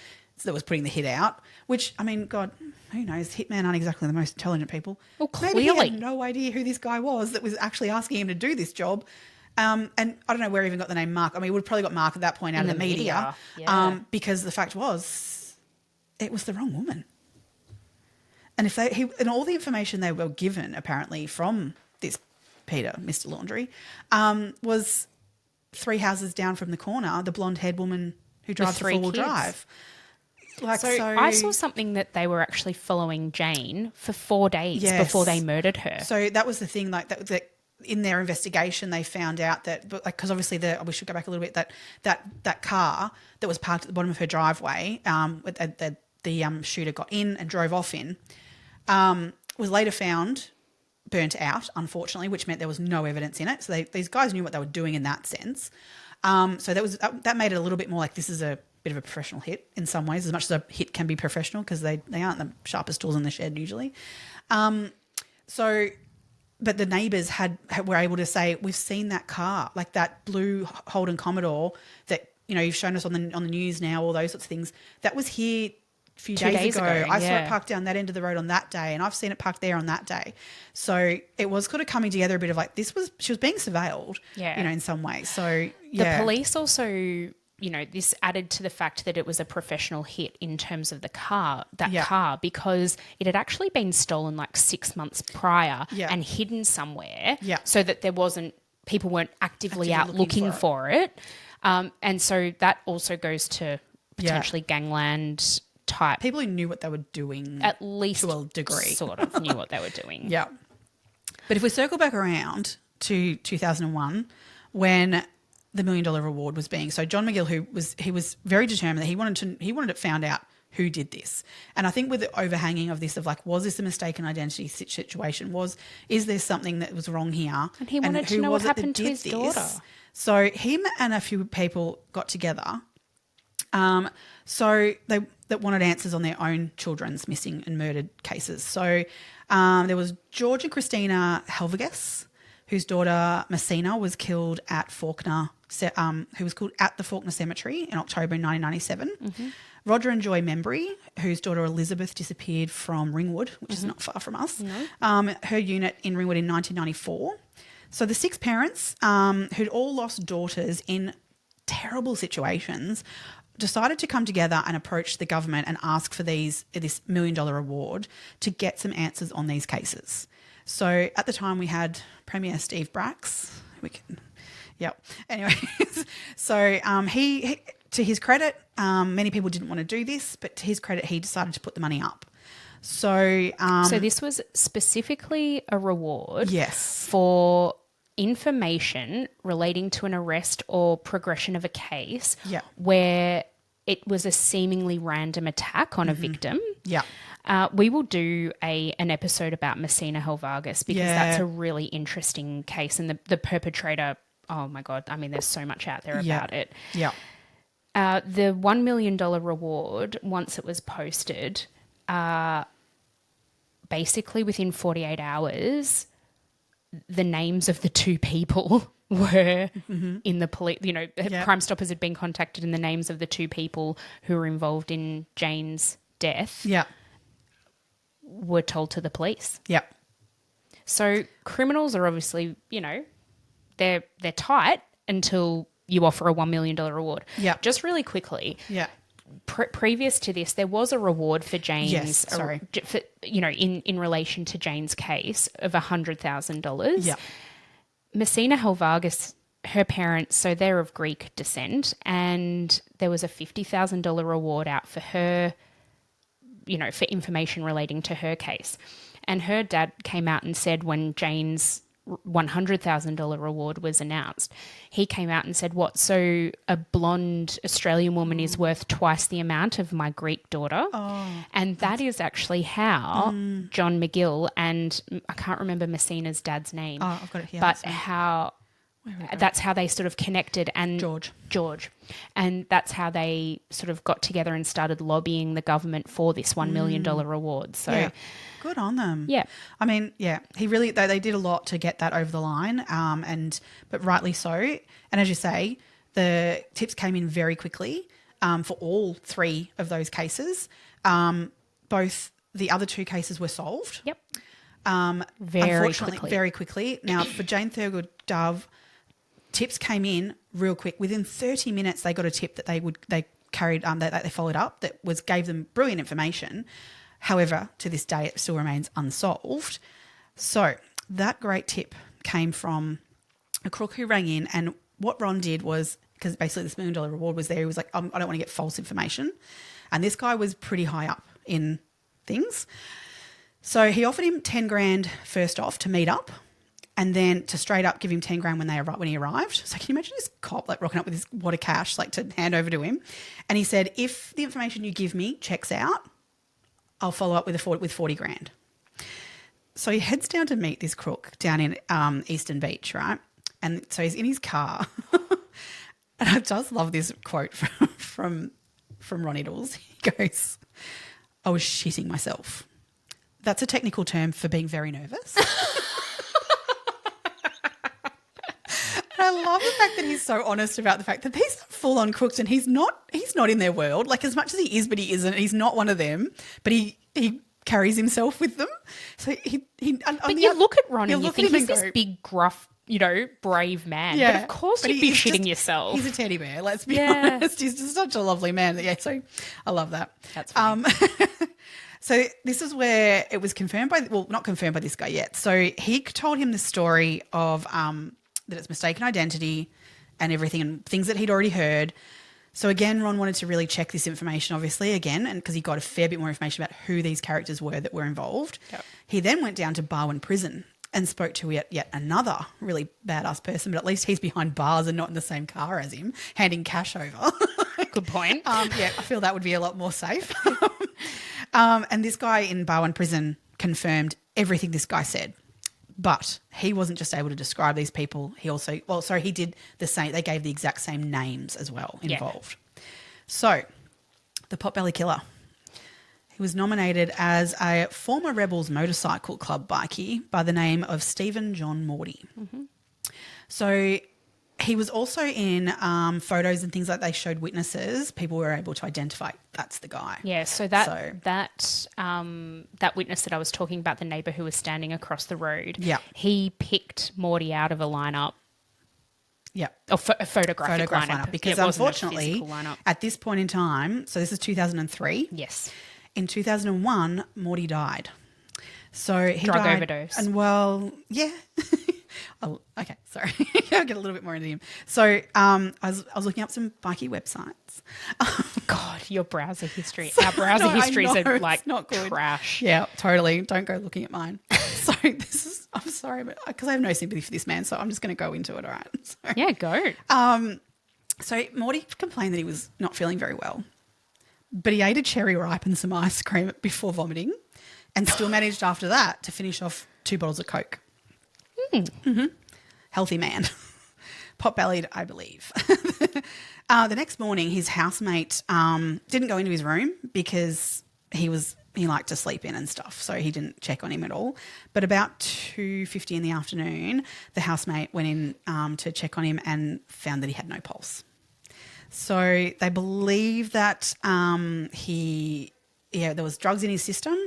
that was putting the hit out, which, I mean, God, who knows? Hitmen aren't exactly the most intelligent people. Well, clearly. Maybe he had no idea who this guy was that was actually asking him to do this job. And I don't know where he even got the name Mark. I mean, we would probably got Mark at that point out of the media. Yeah. Because the fact was, it was the wrong woman. And and all the information they were given, apparently, from this Peter, Mr. Laundry, was 3 houses down from the corner, the blonde-haired woman who drives the four-wheel drive. So I saw something that they were actually following Jane for 4 days before they murdered her. So that was the thing, that in their investigation they found out that, because obviously we should go back a little bit, that car that was parked at the bottom of her driveway, the shooter got in and drove off in, was later found burnt out, unfortunately, which meant there was no evidence in it. So these guys knew what they were doing in that sense. So that made it a little bit more like this is a bit of a professional hit in some ways, as much as a hit can be professional, because they aren't the sharpest tools in the shed usually. But the neighbours were able to say, we've seen that car, like that blue Holden Commodore that, you've shown us on the news now, all those sorts of things. That was here a few days ago. I saw it parked down that end of the road on that day, and I've seen it parked there on that day. So it was kind of coming together a bit of like she was being surveilled, in some way. So the police also, this added to the fact that it was a professional hit in terms of the car, car, because it had actually been stolen 6 months prior and hidden somewhere, so that people weren't actively out looking for it. And so that also goes to potentially gangland type. People who knew what they were doing, at least to a degree, sort of knew what they were doing. Yeah. But if we circle back around to 2001, when the $1 million reward was being, so John McGill, he was very determined that he wanted it found out who did this. And I think with the overhanging of this, of was this a mistaken identity situation? Is there something that was wrong here? And he wanted to know what happened to his daughter. So him and a few people got together. So that wanted answers on their own children's missing and murdered cases. So there was George and Christina Helveges, whose daughter Messina was killed at Faulkner, who was killed at the Faulkner Cemetery in October 1997. Mm-hmm. Roger and Joy Membry, whose daughter Elizabeth disappeared from Ringwood, which is not far from us. No. Her unit in Ringwood in 1994. So the 6 parents who'd all lost daughters in terrible situations decided to come together and approach the government and ask for this $1 million reward to get some answers on these cases. So at the time we had Premier Steve Bracks. Anyway, so he to his credit, many people didn't want to do this, but to his credit, he decided to put the money up. So this was specifically a reward, yes, for information relating to an arrest or progression of a case, where it was a seemingly random attack on a victim. Yeah. We will do an episode about Messina Helveges because that's a really interesting case, and the perpetrator, oh my God, I mean, there's so much out there about it. Yeah. The $1 million reward, once it was posted, basically within 48 hours, the names of the 2 people were in the police. Crime Stoppers had been contacted, and the names of the 2 people who were involved in Jane's death were told to the police. Yeah. So criminals are obviously, they're tight until you offer a $1 million reward. Yeah. Just really quickly. Yeah. previous to this, there was a reward for Jane's, Yes, sorry. In relation to Jane's case of $100,000. Yeah. Messina Helvargas, her parents, so they're of Greek descent, and there was a $50,000 reward out for her, for information relating to her case. And her dad came out and said when Jane's $100,000 reward was announced, he came out and said, "What? So a blonde Australian woman is worth twice the amount of my Greek daughter?" Oh, and that is actually how John McGill, and I can't remember Messina's dad's name. Oh, I've got it here. But So- that's how they sort of connected, and George. And that's how they sort of got together and started lobbying the government for this $1 million reward. So Yeah. Good on them. Yeah. I mean, yeah, they did a lot to get that over the line, but rightly so. And as you say, the tips came in very quickly for all three of those cases. Both the other two cases were solved. Yep. Very quickly. Now, for Jane Thurgood-Dove, tips came in real quick. Within 30 minutes, they got a tip that they followed up that gave them brilliant information. However, to this day, it still remains unsolved. So that great tip came from a crook who rang in, and what Ron did was, because basically this $1 million reward was there, he was like, I don't want to get false information. And this guy was pretty high up in things. So he offered him 10 grand first off to meet up, and then to straight up give him 10 grand when he arrived. So can you imagine this cop like rocking up with this wad of cash like to hand over to him? And he said, if the information you give me checks out, I'll follow up with 40 grand. So he heads down to meet this crook down in Eastern Beach, right? And so he's in his car. And I just love this quote from Ron Iddles. He goes, "I was shitting myself." That's a technical term for being very nervous. I love the fact that he's so honest about the fact that these are full-on crooks and he's not in their world. Like, as much as he is, but he isn't. He's not one of them, but he carries himself with them. So But you look at Ron and you think he's this big, gruff, brave man. Yeah, but of course you'd be shitting yourself. He's a teddy bear, let's be honest. He's just such a lovely man. Yeah, so I love that. That's funny. So this is where it was confirmed not confirmed by this guy yet. So he told him the story of that it's mistaken identity and everything and things that he'd already heard. So again, Ron wanted to really check this information, obviously, again, and because he got a fair bit more information about who these characters were that were involved. Yep. He then went down to Barwon Prison and spoke to yet another really badass person, but at least he's behind bars and not in the same car as him, handing cash over. Good point. Yeah, I feel that would be a lot more safe. And this guy in Barwon Prison confirmed everything this guy said. But he wasn't just able to describe these people. He also, he did the same. They gave the exact same names as well involved. Yeah. So the Potbelly Killer, he was nominated as a former Rebels Motorcycle Club bikie by the name of Stephen John Morty. Mm-hmm. So he was also in photos and things like they showed witnesses. People were able to identify that's the guy. Yeah, so that witness that I was talking about, the neighbour who was standing across the road, he picked Morty out of a lineup. Yeah. A photographic lineup. Because unfortunately, at this point in time, so this is 2003. Yes. In 2001, Morty died. So he Drug died, overdose. And yeah. Oh, okay, sorry. I'll get a little bit more into him. So I was looking up some bikie websites. God, your browser history. Our browser histories are like not good. Trash. Yeah, totally. Don't go looking at mine. So I'm sorry, but because I have no sympathy for this man, so I'm just going to go into it, all right? So, yeah, go. So Morty complained that he was not feeling very well, but he ate a cherry ripe and some ice cream before vomiting and still managed after that to finish off 2 bottles of Coke. Mm-hmm. Healthy man. Pot-bellied, I believe. The next morning, his housemate didn't go into his room because he liked to sleep in and stuff, so he didn't check on him at all. But about 2:50 in the afternoon, the housemate went in to check on him and found that he had no pulse. So they believe that there was drugs in his system,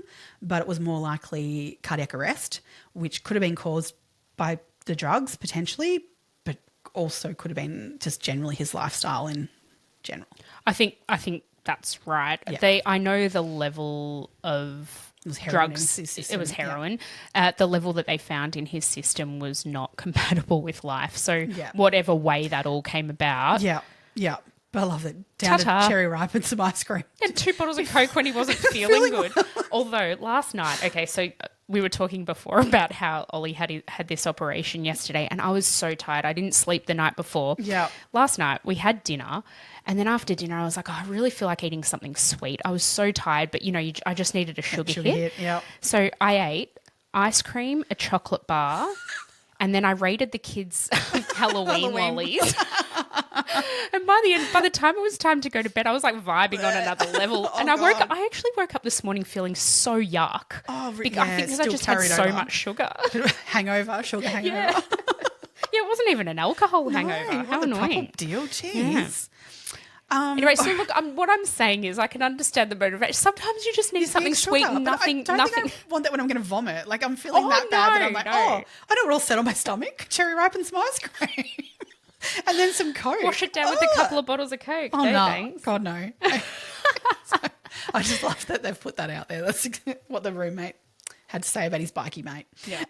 but it was more likely cardiac arrest, which could have been caused by the drugs potentially, but also could have been just generally his lifestyle in general. I think That's right. Yeah. I know the level of It was heroin in drugs. his system, It was heroin. The level that they found in his system was not compatible with life. So whatever way that all came about. Yeah. Yeah. But I love it. Down Ta-ta. to cherry ripe and some ice cream. And 2 bottles of Coke when he wasn't feeling good. Although last night, okay, so we were talking before about how Ollie had this operation yesterday, and I was so tired. I didn't sleep the night before. Yeah. Last night we had dinner, and then after dinner I was like, oh, I really feel like eating something sweet. I was so tired, but I just needed a sugar hit. Yeah. So I ate ice cream, a chocolate bar, and then I raided the kids' Halloween lollies. And by the time it was time to go to bed, I was like vibing on another level. And I actually woke up this morning feeling so yuck. Oh, I think because I just had so much sugar. Hangover, sugar hangover. Yeah. Yeah, it wasn't even an alcohol hangover. How annoying. Proper deal, jeez. Anyway, so look, what I'm saying is I can understand the motivation. Sometimes you just need something sweet and nothing. I don't think I want that when I'm going to vomit. Like I'm feeling that bad that I'm like, I know what will settle my stomach. Cherry ripe and some ice cream. And then some Coke. Wash it down with a couple of bottles of Coke. Oh, no. Thanks. God, no. I just love that they've put that out there. That's what the roommate had to say about his bikey mate. Yeah.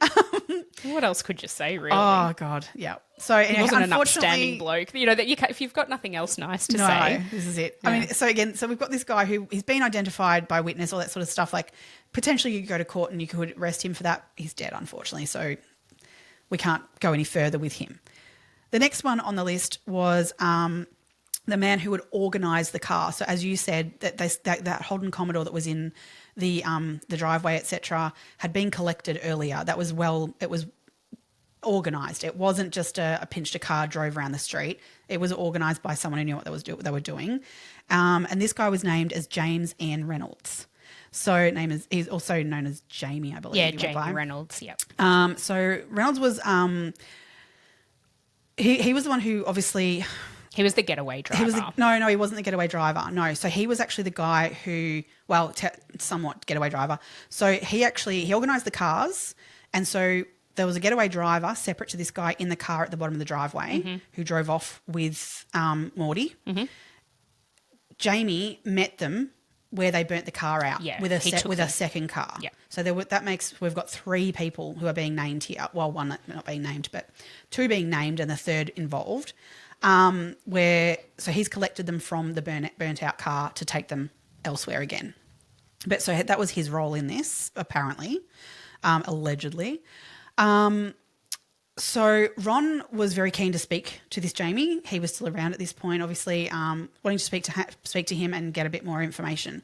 What else could you say, really? Oh, God. Yeah. So anyway, he wasn't an upstanding bloke. That if you've got nothing else nice to say. This is it. Yeah. I mean, so we've got this guy who he's been identified by witness, all that sort of stuff. Like potentially you could go to court and you could arrest him for that. He's dead, unfortunately. So we can't go any further with him. The next one on the list was the man who would organise the car. So as you said, that Holden Commodore that was in the driveway, etc., had been collected earlier. It was organised. It wasn't just a pinched a car, drove around the street. It was organised by someone who knew what they were doing. And this guy was named as James Ian Reynolds. So he's also known as Jamie, I believe. Yeah, Jamie Reynolds. Yep. So Reynolds was he was the one who obviously. He was the getaway driver. No, he wasn't the getaway driver. No, so he was actually the guy who, somewhat getaway driver. So he organised the cars, and so there was a getaway driver separate to this guy in the car at the bottom of the driveway who drove off with Morty. Mm-hmm. Jamie met them where they burnt the car out with a second car. Yeah. So we've got 3 people who are being named here. Well, one not being named, but 2 being named and the third involved. So he's collected them from the burnt out car to take them elsewhere again. But so that was his role in this, apparently, allegedly. So Ron was very keen to speak to this Jamie. He was still around at this point, obviously, wanting to speak to him and get a bit more information.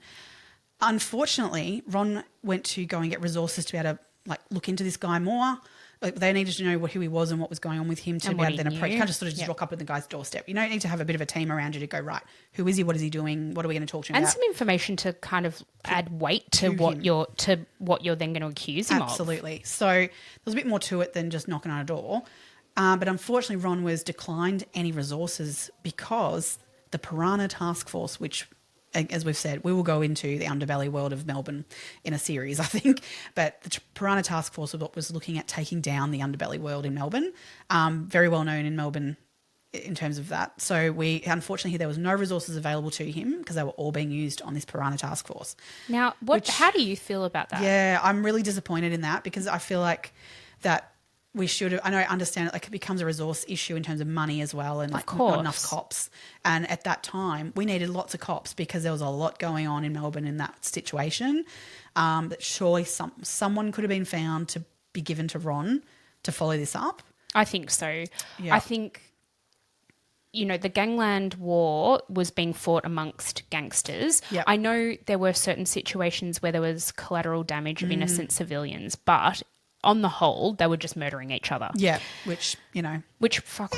Unfortunately, Ron went to go and get resources to be able to look into this guy more. They needed to know who he was and what was going on with him to be able to then approach. You can't just just rock up at the guy's doorstep. You don't need to have a bit of a team around you to go, right, who is he? What is he doing? What are we going to talk to him about? And some information to kind of add weight to what you're then going to accuse him of. Absolutely. So there was a bit more to it than just knocking on a door. But unfortunately, Ron was declined any resources because the Piranha Task Force, which, as we've said, we will go into the underbelly world of Melbourne in a series, I think. But the Piranha Task Force was looking at taking down the underbelly world in Melbourne. Very well known in Melbourne in terms of that. So unfortunately, there was no resources available to him because they were all being used on this Piranha Task Force. Now, how do you feel about that? Yeah, I'm really disappointed in that because I feel like that we should have, I understand it becomes a resource issue in terms of money as well and not enough cops. And at that time, we needed lots of cops because there was a lot going on in Melbourne in that situation. That surely someone could have been found to be given to Ron to follow this up. I think so. Yeah. I think, the gangland war was being fought amongst gangsters. Yep. I know there were certain situations where there was collateral damage of innocent civilians, but on the whole, they were just murdering each other. Yeah, which,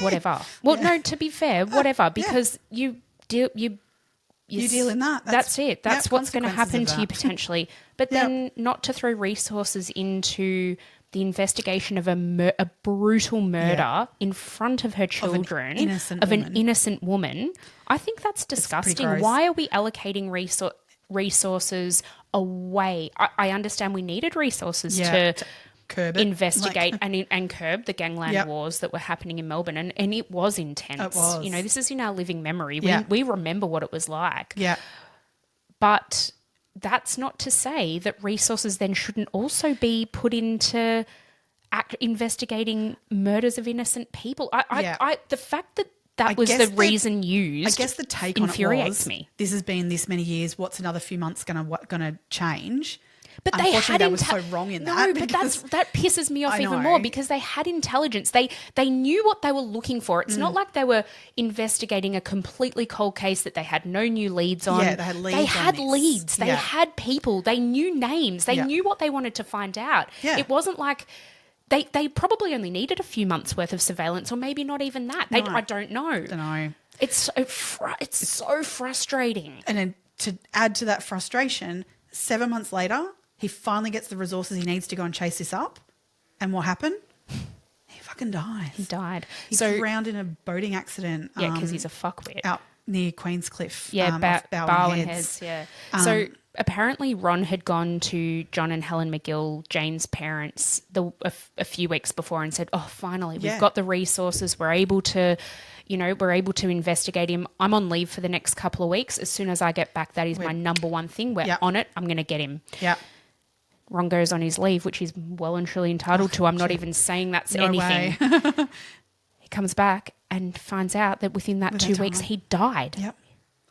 whatever. Well, no, to be fair, whatever, because you deal in that. That's it. That's what's going to happen to you potentially. But then not to throw resources into the investigation of a brutal murder in front of her children, of an innocent woman. I think that's disgusting. Why are we allocating resources away? I understand we needed resources to curb it, investigate and curb the gangland wars that were happening in Melbourne, and it was intense. It was. This is in our living memory. Yeah. We remember what it was like. Yeah. But that's not to say that resources then shouldn't also be put into investigating murders of innocent people. The fact that was the reason used. I guess the take on it infuriates was, me. this has been this many years. What's another few months going to change? But unfortunately, they was so wrong in that. No, but that pisses me off even more because they had intelligence. They knew what they were looking for. It's not like they were investigating a completely cold case that they had no new leads on. Yeah, they had leads. They had people. They knew names. They knew what they wanted to find out. Yeah. It wasn't like they probably only needed a few months worth of surveillance, or maybe not even that. I don't know. It's so frustrating. And then to add to that frustration, 7 months later, he finally gets the resources he needs to go and chase this up. And what happened? He fucking dies. He died. He drowned in a boating accident. Yeah, because he's a fuckwit. Out near Queenscliff. Yeah, off Barwon Heads. Yeah. So apparently Ron had gone to John and Helen McGill, Jane's parents, a few weeks before and said, oh, finally, we've got the resources. We're able to investigate him. I'm on leave for the next couple of weeks. As soon as I get back, that is my number one thing. We're on it. I'm going to get him. Yeah. Ron goes on his leave, which he's well and truly entitled to. I'm not even saying that's anything. He comes back and finds out that within that 2 weeks he died. Yep.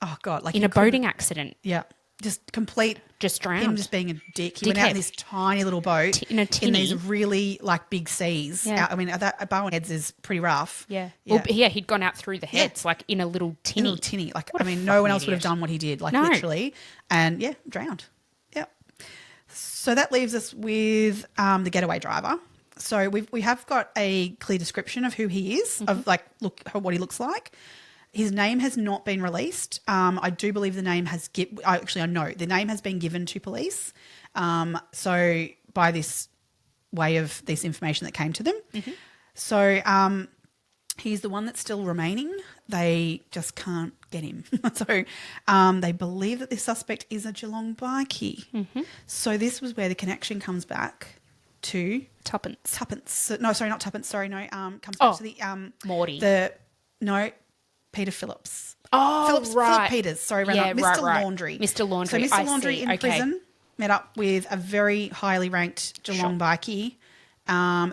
Oh, God. In a boating accident. Yeah. Just drowned. Him just being a dick. He went out in this tiny little boat in a tinny. in these really big seas. Yeah. I mean, that Barwon Heads is pretty rough. Yeah. Well, he'd gone out through the heads, like in a little tinny. No one else would have done what he did, literally. And drowned. Yep. So that leaves us with the getaway driver. So we have got a clear description of who he is, of what he looks like. His name has not been released. I do believe the name has I know the name has been given to police. So by this way of this information that came to them. Mm-hmm. So he's the one that's still remaining. They just can't get him. So they believe that this suspect is a Geelong bikie. Mm-hmm. So this was where the connection comes back to Tuppence. No, sorry, not Tuppence. Sorry, no. Comes back to the Morty. Peter Phillips. Oh, right. Philip Peters. Sorry, Mr. Laundry. Mr. Laundry. So Mr. Laundry in prison met up with a very highly ranked Geelong bikie.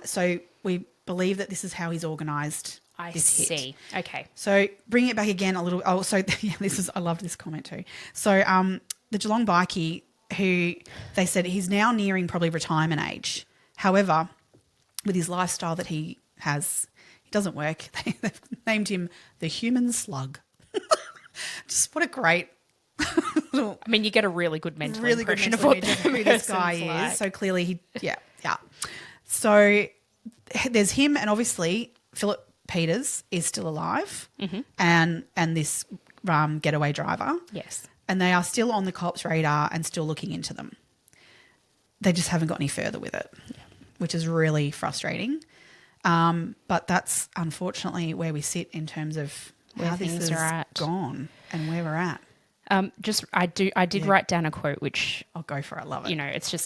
So we believe that this is how he's organised. I see. Hit. Okay. So bringing it back again a little. Oh, so I love this comment too. So the Geelong bikie, who they said he's now nearing probably retirement age. However, with his lifestyle that he has, it doesn't work. They've named him the human slug. Just what a great. I mean, you get a really good mental impression of what who this guy is. So clearly yeah. So there's him, and obviously Philip Peters is still alive, mm-hmm. and this getaway driver. Yes. And they are still on the cops' radar and still looking into them. They just haven't got any further with it, which is really frustrating. But that's unfortunately where we sit in terms of how this has gone and where we're at. I did write down a quote, which I'll go for it. I love it.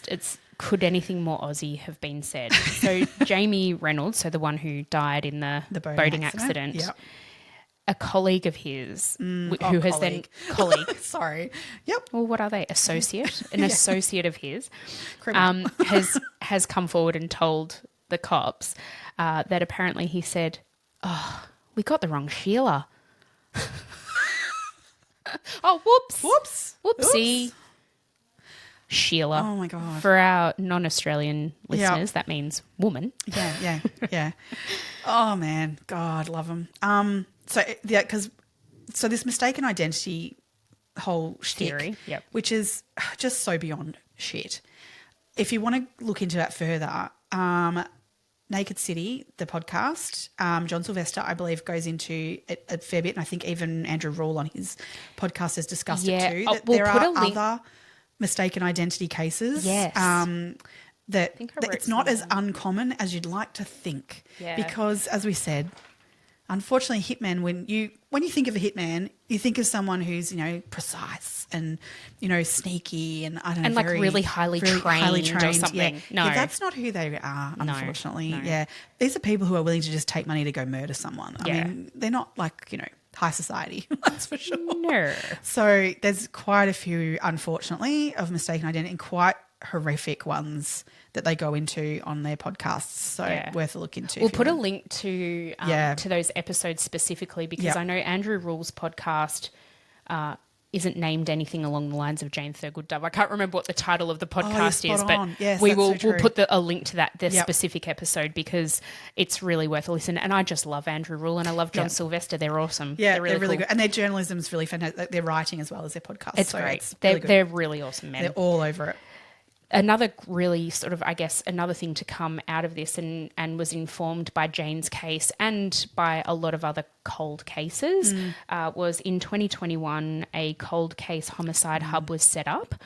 It's could anything more Aussie have been said? So Jamie Reynolds, so the one who died in the boating accident. Yep. A colleague of his who has then colleague. Sorry. Yep. Well, what are they? Associate. An associate of his has come forward and told the cops that apparently he said, "Oh, we got the wrong Sheila." Oh, whoopsie. Oops. Sheila. Oh my God. For our non-Australian listeners, that means woman. Yeah. Oh man, God, love them. So this mistaken identity whole theory, which is just so beyond shit. If you want to look into that further, Naked City, the podcast, John Sylvester, I believe, goes into it a fair bit, and I think even Andrew Rule on his podcast has discussed it too. That there are other mistaken identity cases. Yes. That it's not as uncommon as you'd like to think. Yeah. Because, as we said, unfortunately, hitmen, when you think of a hitman, you think of someone who's, precise and, sneaky and, I don't know, and very, really highly trained or something. Yeah. No. Yeah, that's not who they are, unfortunately. No. Yeah. These are people who are willing to just take money to go murder someone. I mean, they're not like, high society, that's for sure. No. So there's quite a few, unfortunately, of mistaken identity and quite horrific ones that they go into on their podcasts. So worth a look into. We'll put a link to those episodes specifically because I know Andrew Rule's podcast isn't named anything along the lines of Jane Thurgood-Dove. I can't remember what the title of the podcast is, but we'll put a link to that specific episode because it's really worth a listen. And I just love Andrew Rule and I love John Sylvester. They're awesome. Yeah, they're really cool. good. And their journalism's really fantastic. Their writing as well as their podcast. It's great. They're really awesome, man. They're all over it. Another really sort of, I guess, another thing to come out of this and was informed by Jane's case and by a lot of other cold cases was in 2021, a cold case homicide hub was set up.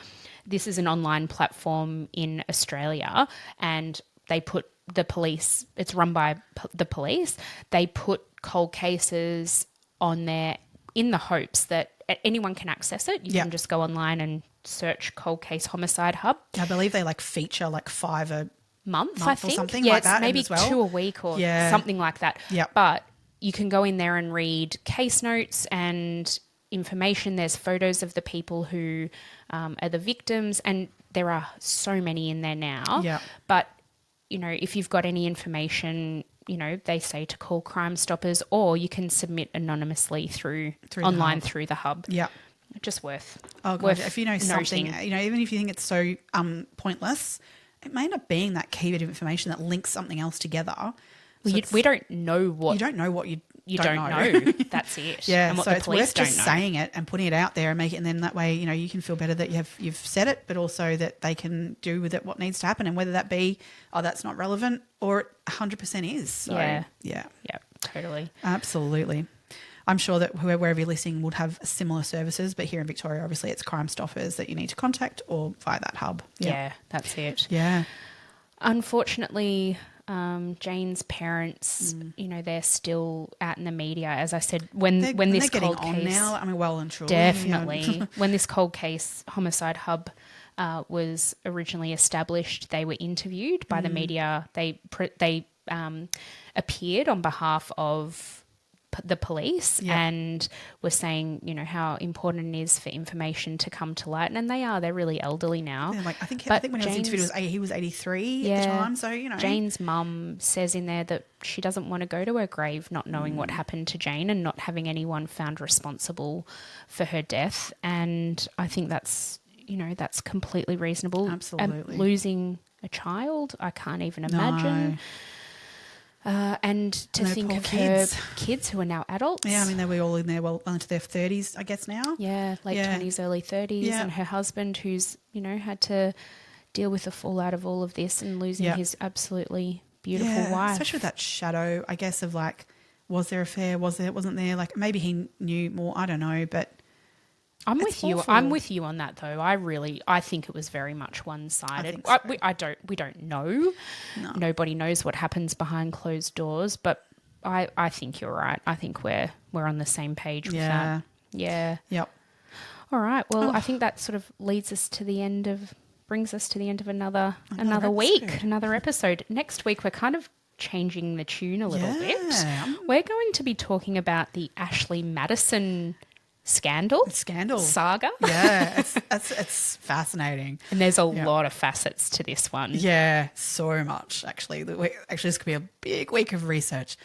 This is an online platform in Australia and they put the police, it's run by the police, they put cold cases on there in the hopes that anyone can access it. You can just go online and search cold case homicide hub. I believe they fiture 5 a month I think. Or something like that. Maybe as well. 2 a week or something like that. Yep. But you can go in there and read case notes and information. There's photos of the people who are the victims and there are so many in there now. Yeah. But, if you've got any information, they say to call Crime Stoppers or you can submit anonymously through online through the hub. Yeah. Just worth. Oh, God. If you know something, even if you think it's so pointless, it may end up being that key bit of information that links something else together. Well, we don't know what. You don't know what you don't know. That's it. Yeah, and what so the it's police worth don't just know. saying it and putting it out there and make it, and then that way, you can feel better that you've said it, but also that they can do with it what needs to happen, and whether that be, that's not relevant, or it 100% is. So, yeah, totally, absolutely. I'm sure that wherever you're listening would have similar services, but here in Victoria, obviously, it's Crime Stoppers that you need to contact or via that hub. Yeah, that's it. Yeah. Unfortunately, Jane's parents, they're still out in the media. As I said, when this cold case now, well and truly, definitely when this cold case homicide hub was originally established, they were interviewed by the media. They appeared on behalf of the police and were saying, how important it is for information to come to light. And they're really elderly now. Yeah, I think when he was interviewed, he was 83 at the time. So, Jane's mum says in there that she doesn't want to go to her grave not knowing what happened to Jane and not having anyone found responsible for her death. And I think that's completely reasonable. Absolutely. Losing a child, I can't even imagine. No. And to think of her kids who are now adults. Yeah, they were all in there well into their 30s, I guess now. Yeah, late 20s, early 30s. Yeah. And her husband who's, had to deal with the fallout of all of this and losing his absolutely beautiful wife. Especially with that shadow, I guess, of was there a affair, wasn't there? Maybe he knew more, I don't know, but I'm with you. I'm with you on that, though. I think it was very much one-sided. So. We don't know. No. Nobody knows what happens behind closed doors, but I think you're right. I think we're on the same page with that. Yeah. Yep. All right. Well, I think that sort of brings us to the end of another week, another episode. Next week, we're kind of changing the tune a little bit. We're going to be talking about the Ashley Madison scandal saga. Yeah, it's fascinating, and there's a lot of facets to this one. Yeah, so much actually. This could be a big week of research.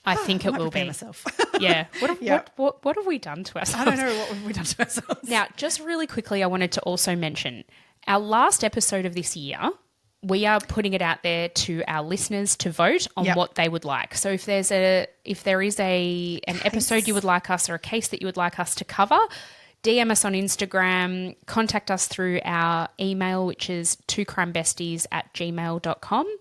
I think it will be. Myself. Yeah. What have we done to ourselves? I don't know what have we done to ourselves. Now, just really quickly, I wanted to also mention our last episode of this year. We are putting it out there to our listeners to vote on what they would like. So if there is an episode you would like us or a case that you would like us to cover, DM us on Instagram, contact us through our email, which is twocrimebesties@gmail.com.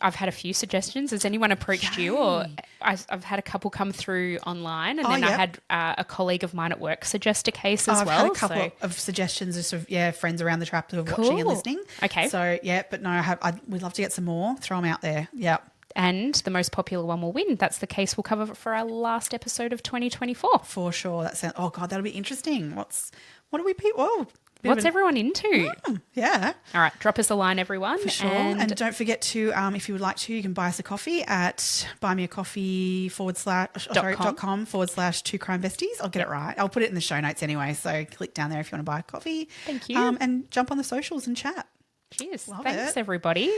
I've had a few suggestions. Has anyone approached you? Or I've had a couple come through online, and then I had a colleague of mine at work suggest a case as well. I've had a couple of suggestions of sort of friends around the trap who are watching and listening. Okay. So but no, we'd love to get some more. Throw them out there. Yeah. And the most popular one will win. That's the case we'll cover for our last episode of 2024. For sure. Oh God, that'll be interesting. What do we pick? Whoa. What's everyone into? Yeah. All right, drop us a line, everyone. For sure. And don't forget to, if you would like to, you can buy us a coffee at buymeacoffee.com/Two Crime Besties. I'll get it right. I'll put it in the show notes anyway. So click down there if you want to buy a coffee. Thank you. And jump on the socials and chat. Cheers. Love Thanks, it. everybody.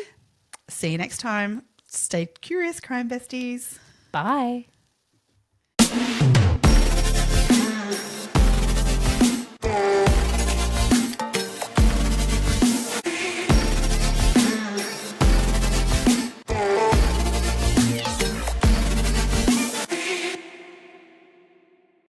See you next time. Stay curious, Crime Besties. Bye.